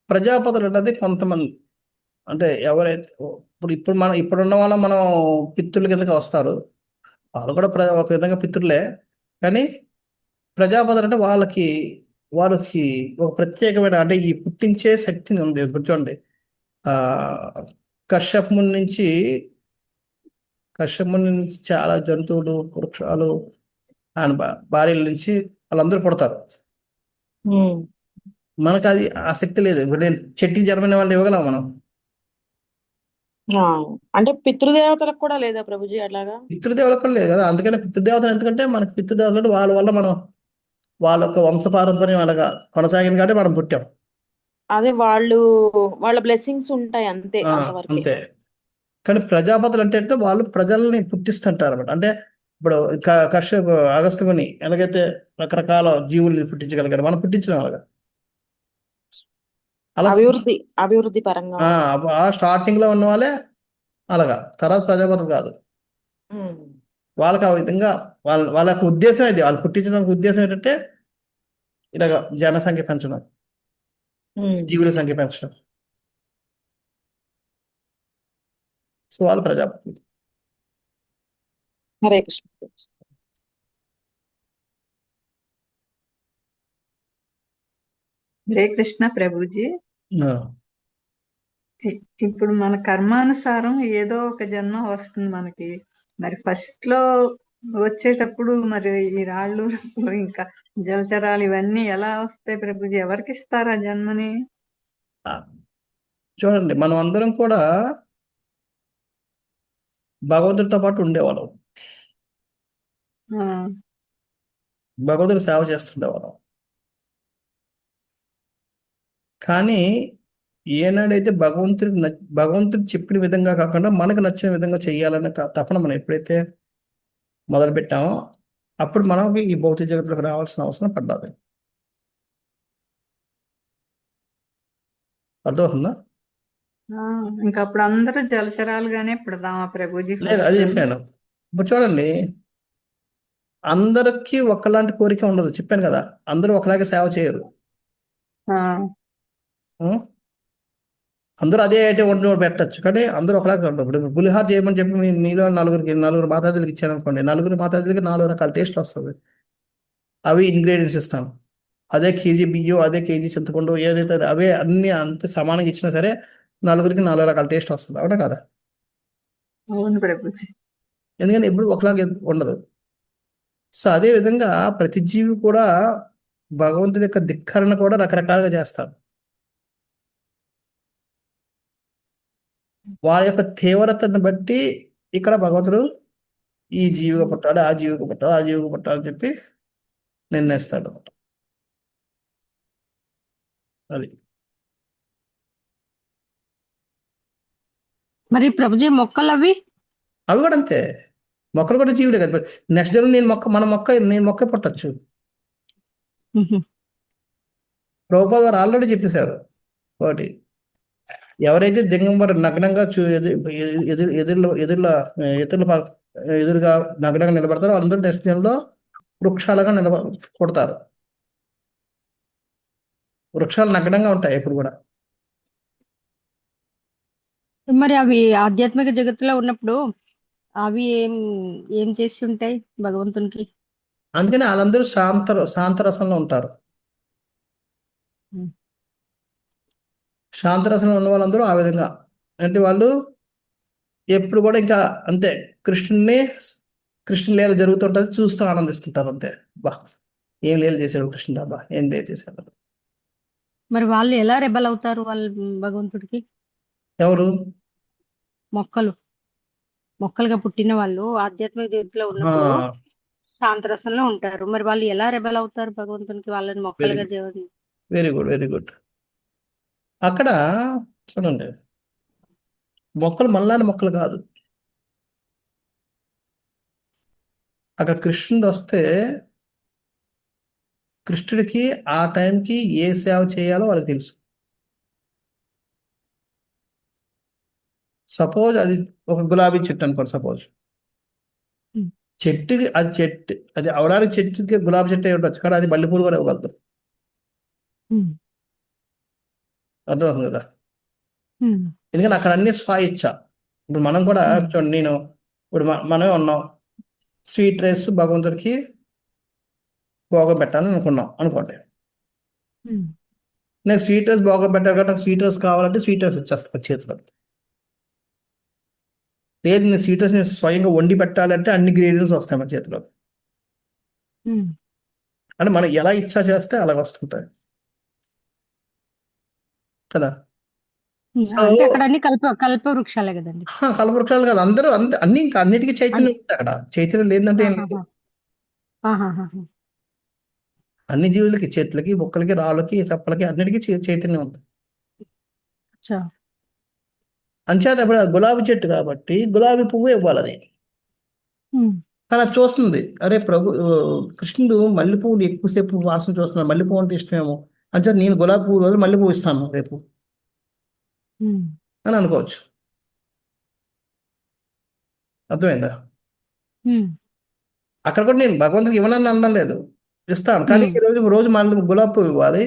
ప్రజాపతులు అన్నది కొంతమంది, అంటే ఎవరైతే ఇప్పుడున్న వాళ్ళం మనం పితృల కిందకి వస్తారు. వాళ్ళు కూడా ఒక విధంగా పితృలే. కానీ ప్రజాపతులు అంటే వాళ్ళకి ఒక ప్రత్యేకమైన, అంటే ఈ పుట్టించే శక్తిని ఉంది. ఇప్పుడు చూడండి, కశ్యపుని నుంచి చాలా జంతువులు, వృక్షాలు, ఆయన భార్యల నుంచి వాళ్ళందరూ పుడతారు. మనకు అది ఆ శక్తి లేదు. ఇప్పుడు నేను చెట్టుకి జన్మైన వాళ్ళు ఇవ్వగలం మనం. అంటే పితృదేవతలకు కూడా లేదా ప్రభుజీ అలాగా? పితృదేవతలు కూడా లేదు కదా. అందుకనే పితృదేవతలు, ఎందుకంటే మనకి పితృదేవతలు వాళ్ళ వల్ల మనం వాళ్ళ యొక్క వంశపారంపర్యం అలాగా కొనసాగింది కాబట్టి మనం పుట్టాం. అదే వాళ్ళ బ్లెస్సింగ్స్ ఉంటాయి అంతే, అంతవరకు. అంతే. కానీ ప్రజాపతులు అంటే వాళ్ళు ప్రజల్ని పుట్టిస్తుంటారు అన్నమాట. అంటే ఇప్పుడు అగస్త్యుని ఎలాగైతే రకరకాల జీవుల్ని పుట్టించగలిగారు, మనం పుట్టించడం అలాగా. అలా అభివృద్ధి పరంగా ఆ స్టార్టింగ్ లో ఉన్న వాళ్ళే అలాగా, తర్వాత ప్రజాపతులు కాదు. వాళ్ళకి ఆ విధంగా వాళ్ళ యొక్క ఉద్దేశం ఇది. వాళ్ళు పుట్టించడానికి ఉద్దేశం ఏంటంటే ఇలాగ జనసంఖ్య పెంచడం, జీవుల సంఖ్య పెంచడం. సో వాళ్ళు ప్రజాపతులు. హరే కృష్ణ. హరే కృష్ణ ప్రభుజీ. ఇప్పుడు మన కర్మానుసారం ఏదో ఒక జన్మ వస్తుంది మనకి. మరి ఫస్ట్ లో వచ్చేటప్పుడు మరి ఈ రాళ్ళు ఇంకా జలచరాలు ఇవన్నీ ఎలా వస్తాయి ప్రభుజీ? ఎవరికి ఇస్తారు ఆ జన్మని? చూడండి, మనం అందరం కూడా భగవంతుడితో పాటు ఉండేవాళ్ళం, భగవంతుడి సేవ చేస్తుండేవాళ్ళం. కానీ ఏనాడైతే భగవంతుడు చెప్పిన విధంగా కాకుండా మనకు నచ్చిన విధంగా చెయ్యాలనే తపన మనం ఎప్పుడైతే మొదలు పెట్టామో అప్పుడు మనకి ఈ భౌతిక జగత్తులోకి రావాల్సిన అవసరం పడ్డది. అర్థమవుతుందా? ఇంకా అప్పుడు అందరూ జలచరాలుగానే పుడదామా ప్రభుజీ? లేదు, అది చెప్పాను. ఇప్పుడు చూడండి, అందరికీ ఒకలాంటి కోరిక ఉండదు. చెప్పాను కదా, అందరూ ఒకలాగే సేవ చేయరు. అందరూ అదే ఐటమ్ వండి పెట్టచ్చు, కానీ అందరూ ఒకలాగే ఉండరు. ఇప్పుడు పులిహార చేయమని చెప్పి మీలో నలుగురు మాతాజీలకు ఇచ్చాను అనుకోండి, నలుగురు మాతాజీలకి 4 రకాల టేస్ట్ వస్తుంది. అవి ఇంగ్రీడియంట్స్ ఇస్తాను. అదే కేజీ బియ్యం, అదే కేజీ చింతపండు, ఏదైతే అవే అన్ని అంత సమానంగా ఇచ్చినా సరే నలుగురికి 4 రకాల టేస్ట్ వస్తుంది, అవునా కదా? అవును ప్రభుజీ. ఎందుకంటే ఎప్పుడు ఒకలాగా ఉండదు. సో అదే విధంగా ప్రతి జీవి కూడా భగవంతుడి యొక్క ధిక్కరణ కూడా రకరకాలుగా చేస్తారు. వారి యొక్క తీవ్రతను బట్టి ఇక్కడ భగవంతుడు ఈ జీవిగా పుట్టాలి, ఆ జీవిగా పుట్టాలి, ఆ జీవిగా పుట్టాలి అని చెప్పి నిర్ణయిస్తాడు. అది మరి ప్రభుజీ మొక్కలు అవి అవి కూడా అంతే. మొక్కలు కూడా జీవుడే కదా. నెక్స్ట్ జన్మ నేను మొక్క పుట్టచ్చు. ప్రభుపాద గారు ఆల్రెడీ చెప్పేశారు ఒకటి, ఎవరైతే దిగంబర నగ్నంగా ఎదురుగా నగ్నంగా నిలబడతారో వాళ్ళందరూ నెక్స్ట్ జన్మలో వృక్షాలుగా పుడతారు. వృక్షాలు నగ్నంగా ఉంటాయి ఎప్పుడు కూడా. మరి అవి ఆధ్యాత్మిక జగత్తులో ఉన్నప్పుడు అవి ఏం చేసి ఉంటాయి భగవంతునికి? అందుకని వాళ్ళందరూ శాంతరసంలో ఉంటారు. ఉమ్. శాంతరసంలో ఉన్న వాళ్ళందరూ ఆ విధంగా అంటే వాళ్ళు ఎప్పుడు కూడా ఇంకా అంతే, కృష్ణ లీల జరుగుతుంటది, చూస్తూ ఆనందిస్తుంటారు అంతే. బా ఏం లీల చేశాడు కృష్ణుడు, అబ్బా ఏం లీల చేశాడు. మరి వాళ్ళు ఎలా రెబల్ అవుతారు వాళ్ళు భగవంతుడికి? ఎవరు? మొక్కలుగా పుట్టిన వాళ్ళు ఆధ్యాత్మిక జగత్తులో ఆ, ఉన్నప్పుడు శాంతరసంలో ఉంటారు. మరి వాళ్ళు ఎలా రెబల్ అవుతారు భగవంతునికి? వాళ్ళని మొక్కలుగా Jeevani very good, very good. అక్కడ చూడండి, మొక్కలు మళ్ళాని మొక్కలు కాదు. అక్కడ కృష్ణుడు వస్తే కృష్ణుడికి ఆ టైంకి ఏ సేవ చేయాలో వాళ్ళకి తెలుసు. సపోజ్ అది ఒక గులాబీ చెట్టు అనుకోండి. Suppose Hmm. అది అవడానికి చెట్టుకి గులాబీ చెట్టు అయి ఉండొచ్చు, కానీ అది మల్లెపూలు కూడా ఇవ్వగలదు. అర్థమవుతుంది కదా? ఎందుకంటే అక్కడ అన్ని స్వాయిచ్చ. ఇప్పుడు మనం కూడా చూడండి, ఇప్పుడు మనమే ఉన్నాం, స్వీట్ రైస్ భగవంతుడికి భోగం పెట్టాలని అనుకోండి. నేను స్వీట్ రైస్ భోగం పెట్టాలి కాబట్టి నాకు స్వీట్ రైస్ కావాలంటే స్వీట్ రైస్ వచ్చేస్తాను చేతిలో. లేదు, నేను స్వీట్ రైస్ నేను స్వయంగా వండి పెట్టాలంటే అన్ని ఇంగ్రీడియంట్స్ వస్తాయి మన చేతిలో. అంటే మనం ఎలా ఇచ్చా చేస్తే అలాగ వస్తుంటాయి కదా. సో అంటే అక్కడ అన్ని కల్ప వృక్షాలే కదండి. కల్పవృక్షాలు కాదు, అందరూ అన్ని ఇంకా అన్నిటికీ చైతన్యం ఉంది అక్కడ. చైతన్యం లేదంటే ఏం లేదు. అన్ని జీవులకి, చెట్లకి, మొక్కలకి, రాళ్ళకి, చప్పలకి అన్నిటికీ చైతన్యం ఉంది. అంచేత ఇప్పుడు గులాబీ చెట్టు కాబట్టి గులాబీ పువ్వు ఇవ్వాలి అది. కానీ అది చూస్తుంది, అరే కృష్ణుడు మల్లె పువ్వులు ఎక్కువసేపు వాసన చూస్తున్నాడు, మల్లె పువ్వు అంటే ఇష్టమేమో, అంచేత నేను గులాబీ పువ్వు రోజు మల్లె పువ్వు ఇస్తాను రేపు అని అనుకోవచ్చు. అర్థమైందా? అక్కడ కూడా నేను భగవంతుడికి ఇవ్వనని అనడం లేదు, ఇస్తాను. కానీ రోజు మళ్ళీ గులాబీ పువ్వు ఇవ్వాలి,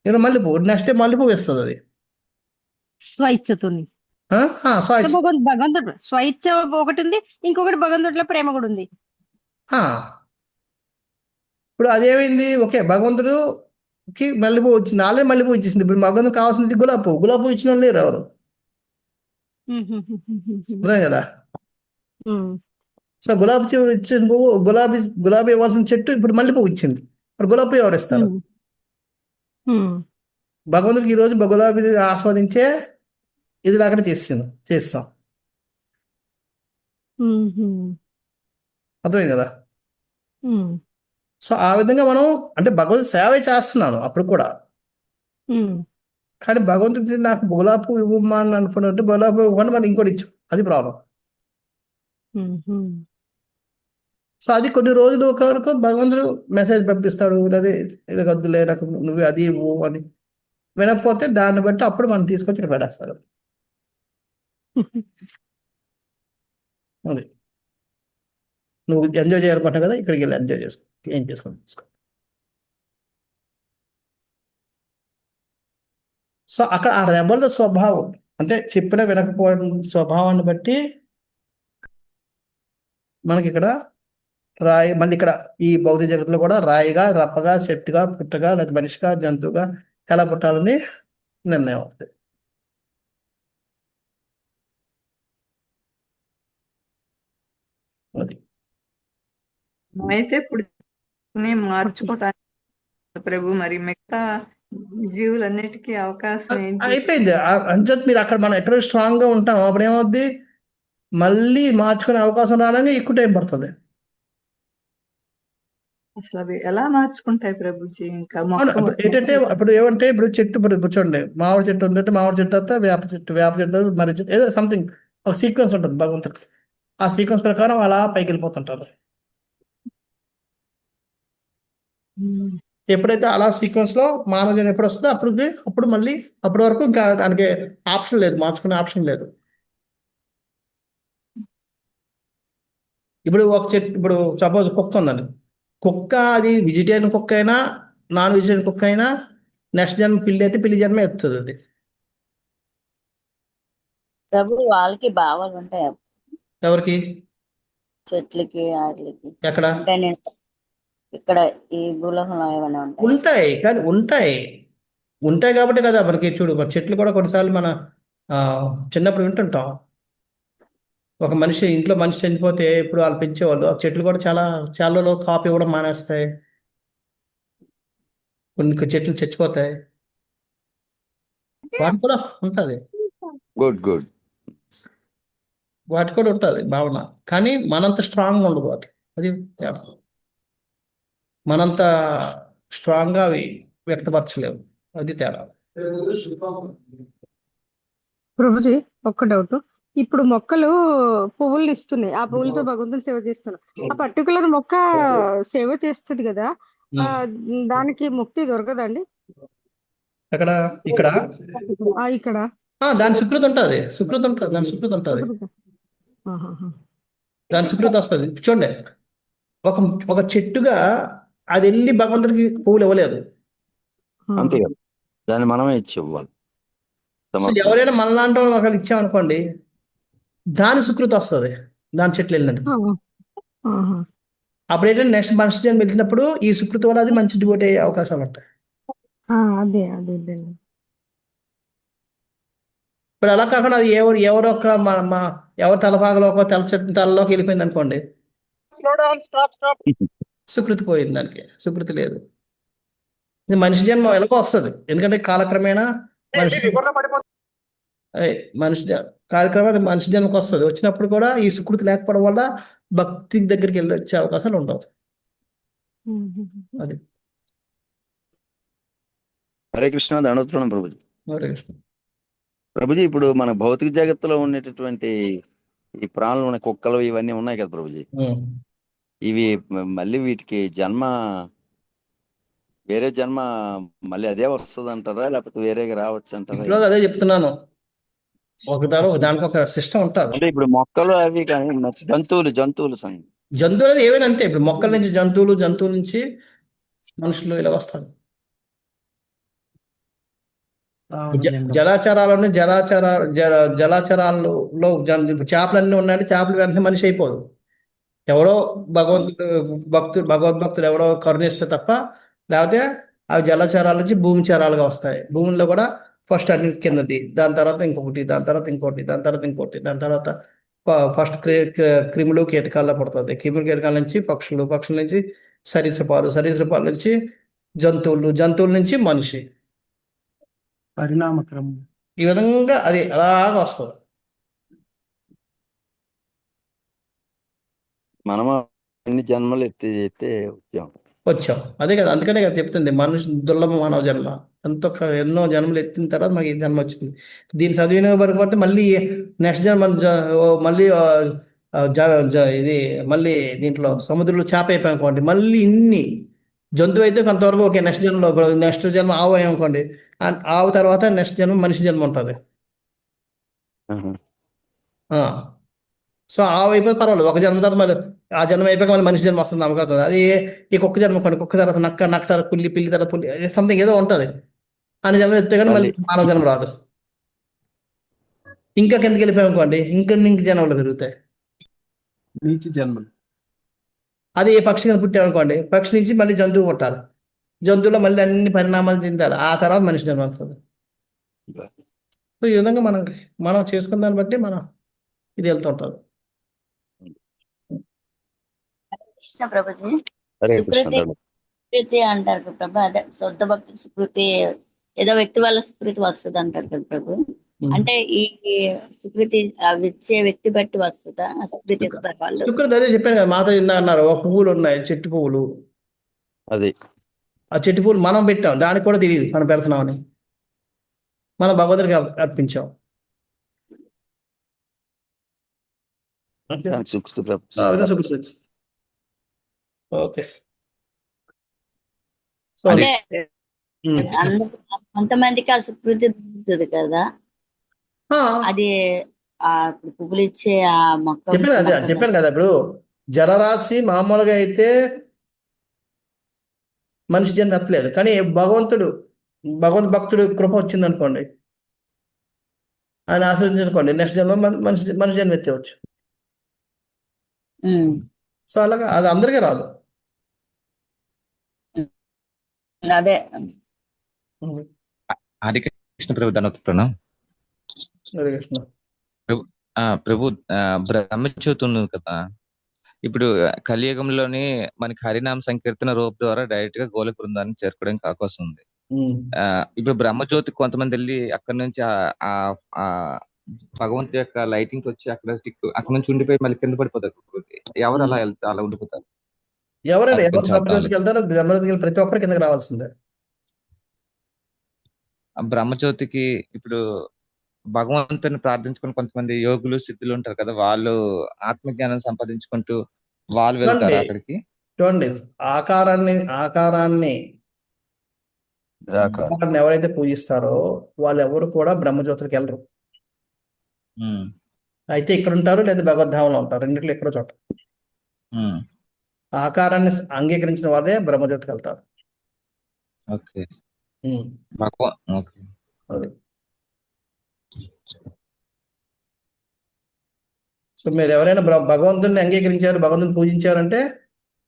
నేను మల్లె పువ్వు, నెక్స్ట్ డే మల్లె పువ్వు ఇస్తుంది అది స్వైచ్ఛతో. భగవంతుడు స్వైచ్ఛ ఒకటి ఉంది, ఇంకొకటి భగవంతుడిలో ప్రేమ కూడా ఉంది. ఇప్పుడు అదేమైంది, ఓకే భగవంతుడికి మల్లెపువ్వు వచ్చింది, ఆల్రెడీ మల్లెపువ్వు ఇచ్చేసింది. ఇప్పుడు భగవంతుడు కావాల్సింది గులాబీ పువ్వు ఇచ్చిన వాళ్ళు లేరు ఎవరు. అదే కదా. సో గులాబీ పువ్వు ఇచ్చిన పువ్వు, గులాబీ ఇవ్వాల్సిన చెట్టు ఇప్పుడు మల్లెపువ్వు ఇచ్చింది, మరి గులాబీ పువ్వు ఎవరు ఇస్తారు? భగవంతుడికి ఈరోజు గులాబీ ఆస్వాదించే ఇది అక్కడ చేస్తాం. అర్థమైంది కదా. సో ఆ విధంగా మనం అంటే భగవంతుడి సేవే చేస్తున్నాను అప్పుడు కూడా. కానీ భగవంతుడి నాకు గులాబీ పువ్వు ఇవ్వమా అని అనుకున్నట్టు గులాబీ పువ్వు ఇవ్వమని మనం ఇంకోటి ఇచ్చాం, అది ప్రాబ్లం. సో అది కొన్ని రోజులు ఒకరికి భగవంతుడు మెసేజ్ పంపిస్తాడు, లేదా ఇది వద్దులే నాకు నువ్వు అది ఇవ్వు అని. వినకపోతే దాన్ని బట్టి అప్పుడు మనం తీసుకొచ్చి ఇక్కడ పెట్టేస్తాడు. అది నువ్వు ఎంజాయ్ చేయాలనుకుంటావు కదా, ఇక్కడికి వెళ్ళి ఎంజాయ్ చేసుకో, ఏం చేసుకోండి తీసుకో. సో అక్కడ ఆ రెబల్ స్వభావం అంటే చెప్పినా వినకపోవడం స్వభావాన్ని బట్టి మనకి ఇక్కడ రాయి మళ్ళీ ఇక్కడ ఈ భౌతిక జగత్తులో కూడా రాయిగా, రప్పగా, చెట్టుగా, పుట్టగా, లేదా మనిషిగా, జంతువుగా ఎలా పుట్టాలని నిర్ణయం అవుతుంది. అది అయితే ఇప్పుడు మార్చుకోవటానికి ప్రభు మరి మిగతా జీవులన్నిటికీ అవకాశం ఏంటి? అయిపోయింది. అంచేత మీరు అక్కడ మనం ఎక్కడ స్ట్రాంగ్ గా ఉంటాం అప్పుడు ఏమవుద్ది, మళ్ళీ మార్చుకునే అవకాశం రావడానికి ఎక్కువ టైం పడుతుంది. అసలు అవి ఎలా మార్చుకుంటాయి ప్రభుజీ? ఇంకా అవును, ఏంటంటే ఇప్పుడు ఏమంటే ఇప్పుడు చెట్టు ఇప్పుడు చూడండి, మామిడి చెట్టు ఉందంటే మామిడి చెట్టు తర్వాత వేప చెట్టు, వేప చెట్టు తర్వాత మర్రి చెట్టు, ఏదో సంథింగ్ ఒక సీక్వెన్స్ ఉంటుంది భగవంతుడికి. ఆ సీక్వెన్స్ ప్రకారం అలా పైకి వెళ్ళిపోతుంటారు. ఎప్పుడైతే అలా సీక్వెన్స్ లో మానవ జన్మ ఎప్పుడు వస్తుందో అప్పుడు మళ్ళీ అప్పటి వరకు ఇంకా దానికి ఆప్షన్ లేదు, మార్చుకునే ఆప్షన్ లేదు. ఇప్పుడు ఒక చెట్టు, ఇప్పుడు సపోజ్ కుక్క ఉందండి, కుక్క అది వెజిటేరియన్ కుక్క అయినా నాన్ వెజిటేరియన్ కుక్క అయినా నెక్స్ట్ జన్మ పిల్లి అయితే పిల్లి జన్మ ఎత్తుతుంది అది. ప్రభు వాళ్ళకి భావాలు ఉంటాయి ఎవరికి? చెట్లకి వాటికి. ఎక్కడ అంటే నేను ఇక్కడ ఈ భూలోకంలో ఏమైనా ఉంటాయి? ఉంటాయి, కానీ ఉంటాయి కాబట్టి కదా మనకి చూడు, మన చెట్లు కూడా కొన్నిసార్లు మన చిన్నప్పుడు వింటుంటాం. ఒక మనిషి ఇంట్లో మనిషి చనిపోతే ఇప్పుడు వాళ్ళు పెంచేవాళ్ళు, ఆ చెట్లు కూడా చాలా కాపు ఇవ్వడం మానేస్తాయి, కొన్ని చెట్లు చచ్చిపోతాయి. వాటి కూడా ఉంటుంది, గుడ్ వాటి కూడా ఉంటుంది భావన, కానీ మనంత స్ట్రాంగ్ ఉండదు వాటి. అది తేడా. మనంత స్ట్రాంగ్గా అవి వ్యక్తపరచలేవు, అది తేడా. ప్రభుజీ ఒక్క డౌట్. ఇప్పుడు మొక్కలు పువ్వులు ఇస్తున్నాయి, ఆ పువ్వులతో భగవంతుని సేవ చేస్తున్నాం. ఆ పర్టికులర్ మొక్క సేవ చేస్తుంది కదా, దానికి ముక్తి దొరకదండి? అక్కడ ఇక్కడ ఇక్కడ దాని సుకృతి ఉంటుంది, దాని సుకృతి ఉంటుంది, ఆహాహా. దాని సుకృతి వస్తుంది. చూడండి, ఒక చెట్టుగా అది వెళ్ళి భగవంతుడికి పువ్వులు ఇవ్వలేదు. అంతే కదా, దాన్ని మనమే ఇచ్చి ఇవ్వాలి. అసలు ఎవరైనా మనలాంటి వాళ్ళు ఒకళ్ళు ఇచ్చామనుకోండి, దాని సుకృతి వస్తుంది దాని చెట్లు వెళ్ళినందుకు. ఆహా. అప్పుడు ఏంటంటే నెక్స్ట్ మనిషి జన్మ వెళ్ళినప్పుడు ఈ సుకృతి వల్ల అది మంచి డివోట్ అయ్యే అవకాశాలు ఉంటాయి. అదే అదే. ఇప్పుడు అలా కాకుండా అది ఎవరో ఒక ఎవరి తలపాగలో ఒక తలలోకి వెళ్ళిపోయింది అనుకోండి, సుకృతి పోయింది, దానికి సుకృతి లేదు. ఇది మనిషి జన్మ ఎలాగో వస్తుంది, ఎందుకంటే కాలక్రమేణా మనిషి జన్మకు వస్తుంది. వచ్చినప్పుడు కూడా ఈ సుకృతి లేకపోవడం వల్ల భక్తి దగ్గరికి వెళ్ళి వచ్చే అవకాశాలు ఉండవు. అది హరే కృష్ణ, దండోత్సవం ప్రభుజీ. హరే కృష్ణ. ప్రభుజీ, ఇప్పుడు మన భౌతిక జగత్తులో ఉండేటటువంటి ఈ ప్రాణులు ఉన్న కుక్కలు ఇవన్నీ ఉన్నాయి కదా ప్రభుజీ, ఇవి మళ్ళీ వీటికి వేరే జన్మ మళ్ళీ అదే వస్తుంది అంటారా, లేకపోతే వేరేగా రావచ్చు అంటారా? ఇప్పుడు అదే చెప్తున్నాను, దానికి ఒక సిస్టమ్ ఉంటుంది. అంటే ఇప్పుడు మొక్కలు అవి కానీ జంతువులు సంగతి. జంతువులు ఏవైనా అంతే. ఇప్పుడు మొక్కల నుంచి జంతువుల నుంచి మనుషులు ఇలా వస్తారు. జలాచరాలను జలాచరాల్లో చేపలన్నీ ఉన్నాయంటే చేపలు వెంటనే మనిషి అయిపోదు. ఎవడో భగవద్భక్తులు ఎవడో కరుణిస్తే తప్ప, లేకపోతే అవి జలచరాల నుంచి భూమి చరాలుగా వస్తాయి. భూమిలో కూడా ఫస్ట్ అన్నిటి కిందది, దాని తర్వాత ఇంకొకటి, దాని తర్వాత ఇంకోటి, దాని తర్వాత ఇంకోటి, దాని తర్వాత ఫస్ట్ క్రిములు కీటకాల్లో పడుతుంది. క్రిములు కీటకాల నుంచి పక్షుల నుంచి సరీసృపాల నుంచి జంతువుల నుంచి మనిషి, పరిణామక్రమం ఈ విధంగా అది అలాగా వస్తుంది. మనము ఎన్ని జన్మలు ఎత్తే వచ్చాం, అదే కదా, అందుకనే కదా చెప్తుంది మనిషి దుర్లభ మానవ జన్మ. ఎన్నో జన్మలు ఎత్తిన తర్వాత మాకు ఈ జన్మ వచ్చింది. దీన్ని సద్వినియోగపడితే మళ్ళీ నెక్స్ట్ జన్మ మళ్ళీ ఇది మళ్ళీ దీంట్లో సముద్రంలో చేప అయిపోయామనుకోండి, మళ్ళీ ఇన్ని జంతువు అయితే కొంతవరకు ఓకే, నెక్స్ట్ జన్మ ఆవు అయ్యామనుకోండి, ఆవు తర్వాత నెక్స్ట్ జన్మ మనిషి జన్మ ఉంటుంది. సో ఆవు అయిపోతే పర్వాలేదు, ఒక జన్మ తర్వాత మళ్ళీ ఆ జన్మ అయిపోయాక మళ్ళీ మనిషి జన్మ వస్తుంది, నమ్మకం అవుతుంది. అది ఈ కుక్క జన్మ అనుకోండి, కుక్క తర్వాత నక్క తర్వాత పిల్లి తర్వాత పుల్లి, సంథింగ్ ఏదో ఉంటుంది. అన్ని జన్మ ఎత్తే కానీ మళ్ళీ మానవ జన్మ రాదు. ఇంకా కిందకి వెళ్ళిపోయామనుకోండి, ఇంక జన్మలు పెరుగుతాయి. నీచ జన్మలు అది ఏ పక్షి కింద పుట్టామనుకోండి, పక్షి నుంచి మళ్ళీ జంతువు పుట్టాలి, జంతువులో మళ్ళీ అన్ని పరిణామాలు చెందాలి, ఆ తర్వాత మనిషి జన్మ వస్తుంది. సో ఈ విధంగా మనం చేసుకున్న దాన్ని బట్టి మనం ఇది వెళ్తూ ఉంటుంది. కృష్ణ ప్రభుజీ, హరే కృష్ణ సుకృతి ప్రభు. సుకృతి అంటారు కదా ప్రభు, అదే శుద్ధ భక్తి సుకృతి, ఏదో వ్యక్తి వల్ల సుకృతి వస్తుంది అంటారు కదా ప్రభు. అంటే ఈ సుకృతి అవి ఇచ్చే వ్యక్తి బట్టి వస్తుందా ఆ సుకృతి ఇస్తారు వాళ్ళు? సుకృతి అదే చెప్పాను కదా, మాత ఇందా అన్నారు, ఒక పువ్వులు ఉన్నాయి, చెట్టు పువ్వులు, అది ఆ చెట్టు పువ్వులు మనం పెట్టాం, దానికి కూడా తెలియదు మనం పెడుతున్నామని, మనం భగవంతుడికి అర్పించాం. దానికి సుకృతి ప్రభు. ఆ విధంగా సుకృతి వచ్చింది. ఓకే. సో అంటే అందరూ కొంతమందికి ఆ సుకృతి దొరుకుతుంది కదా, అది ఆ పువ్వులు ఇచ్చే ఆ మొక్క చెప్పాను కదా, ఇప్పుడు జలరాశి మామూలుగా అయితే మనిషి జన్మ ఎత్తలేదు, కానీ భగవంత్ భక్తుడు కృప వచ్చింది అనుకోండి, ఆయన ఆశ్రయించనుకోండి, నెక్స్ట్ జన్మ మనిషి జన్మ ఎత్తవచ్చు. సో అలాగా అది అందరికీ రాదు. అదే హరే కృష్ణ ప్రభు, ధనోత్తరణం. హరే కృష్ణ ప్రభు, బ్రహ్మజ్యోతి ఉన్నది కదా, ఇప్పుడు కలియుగంలోని మనకి హరినామ సంకీర్తన రూప్ ద్వారా డైరెక్ట్ గా గోలోక బృందానికి చేరుకోవడానికి అవకాశం ఉంది. ఇప్పుడు బ్రహ్మజ్యోతి కొంతమంది వెళ్ళి అక్కడ నుంచి ఆ భగవంతుడి యొక్క లైటింగ్ వచ్చి అక్కడ నుంచి ఉండిపోయి మళ్ళీ కింద పడిపోతారు. ఎవరు అలా వెళ్తారు, అలా ఉండిపోతారు? ఎవరు బ్రహ్మజ్యోతికి వెళ్తారో బ్రహ్మజ్యోతికి ప్రతి ఒక్కరి కిందకి రావాల్సిందే. బ్రహ్మజ్యోతికి ఇప్పుడు భగవంతుని ప్రార్థించుకుని కొంతమంది యోగులు సిద్ధులు ఉంటారు కదా, వాళ్ళు ఆత్మజ్ఞానం సంపాదించుకుంటూ వాళ్ళు వెళ్తారు అక్కడికి. చూడండి, ఆకారాన్ని ఎవరైతే పూజిస్తారో వాళ్ళు ఎవరు కూడా బ్రహ్మజ్యోతికి వెళ్ళరు. అయితే ఇక్కడ ఉంటారు, లేదా భగవద్ధామంలో ఉంటారు, రెండిట్లో ఎక్కడో చోట. ఆకారాన్ని అంగీకరించిన వాళ్ళే బ్రహ్మజ్యోతికి వెళ్తారు. అది. సో మీరు ఎవరైనా భగవంతుని అంగీకరించారు, భగవంతుని పూజించారంటే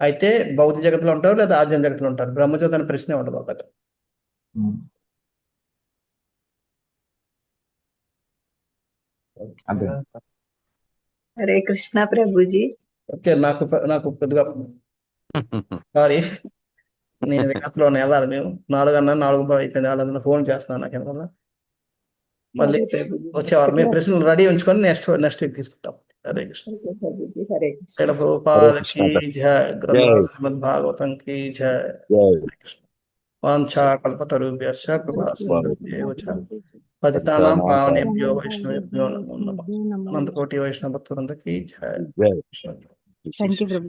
అయితే భౌతిక జగత్తులో ఉంటారు, లేదా ఆధ్యాత్మిక జగత్తులో ఉంటారు. బ్రహ్మజ్యోతి అనే ప్రశ్నే ఉండదు అక్కడ. హరే కృష్ణ ప్రభుజీ. ఓకే, నాకు పెద్దగా సారీ, నేను వికత్లో వెళ్ళాలి. మేము 4:30 అయిపోయింది, వాళ్ళ ఫోన్ చేస్తున్నాను నాకు ఎందువల్ల. మళ్ళీ వచ్చేవారు. మీ ప్రశ్నలు రెడీ ఉంచుకొని నెక్స్ట్ వీక్ తీసుకుంటాం. హరే కృష్ణ. భాగవతం కి జయ. వాంఛా కల్పతరుభ్యశ్చ కృపా సింధుభ్యేవ చ పతితానాం పావనేభ్యో వైష్ణవేభ్యో నమో నమః. అనంతకోటి వైష్ణవ భక్తవృందకి జయ. Thank you Prabhu.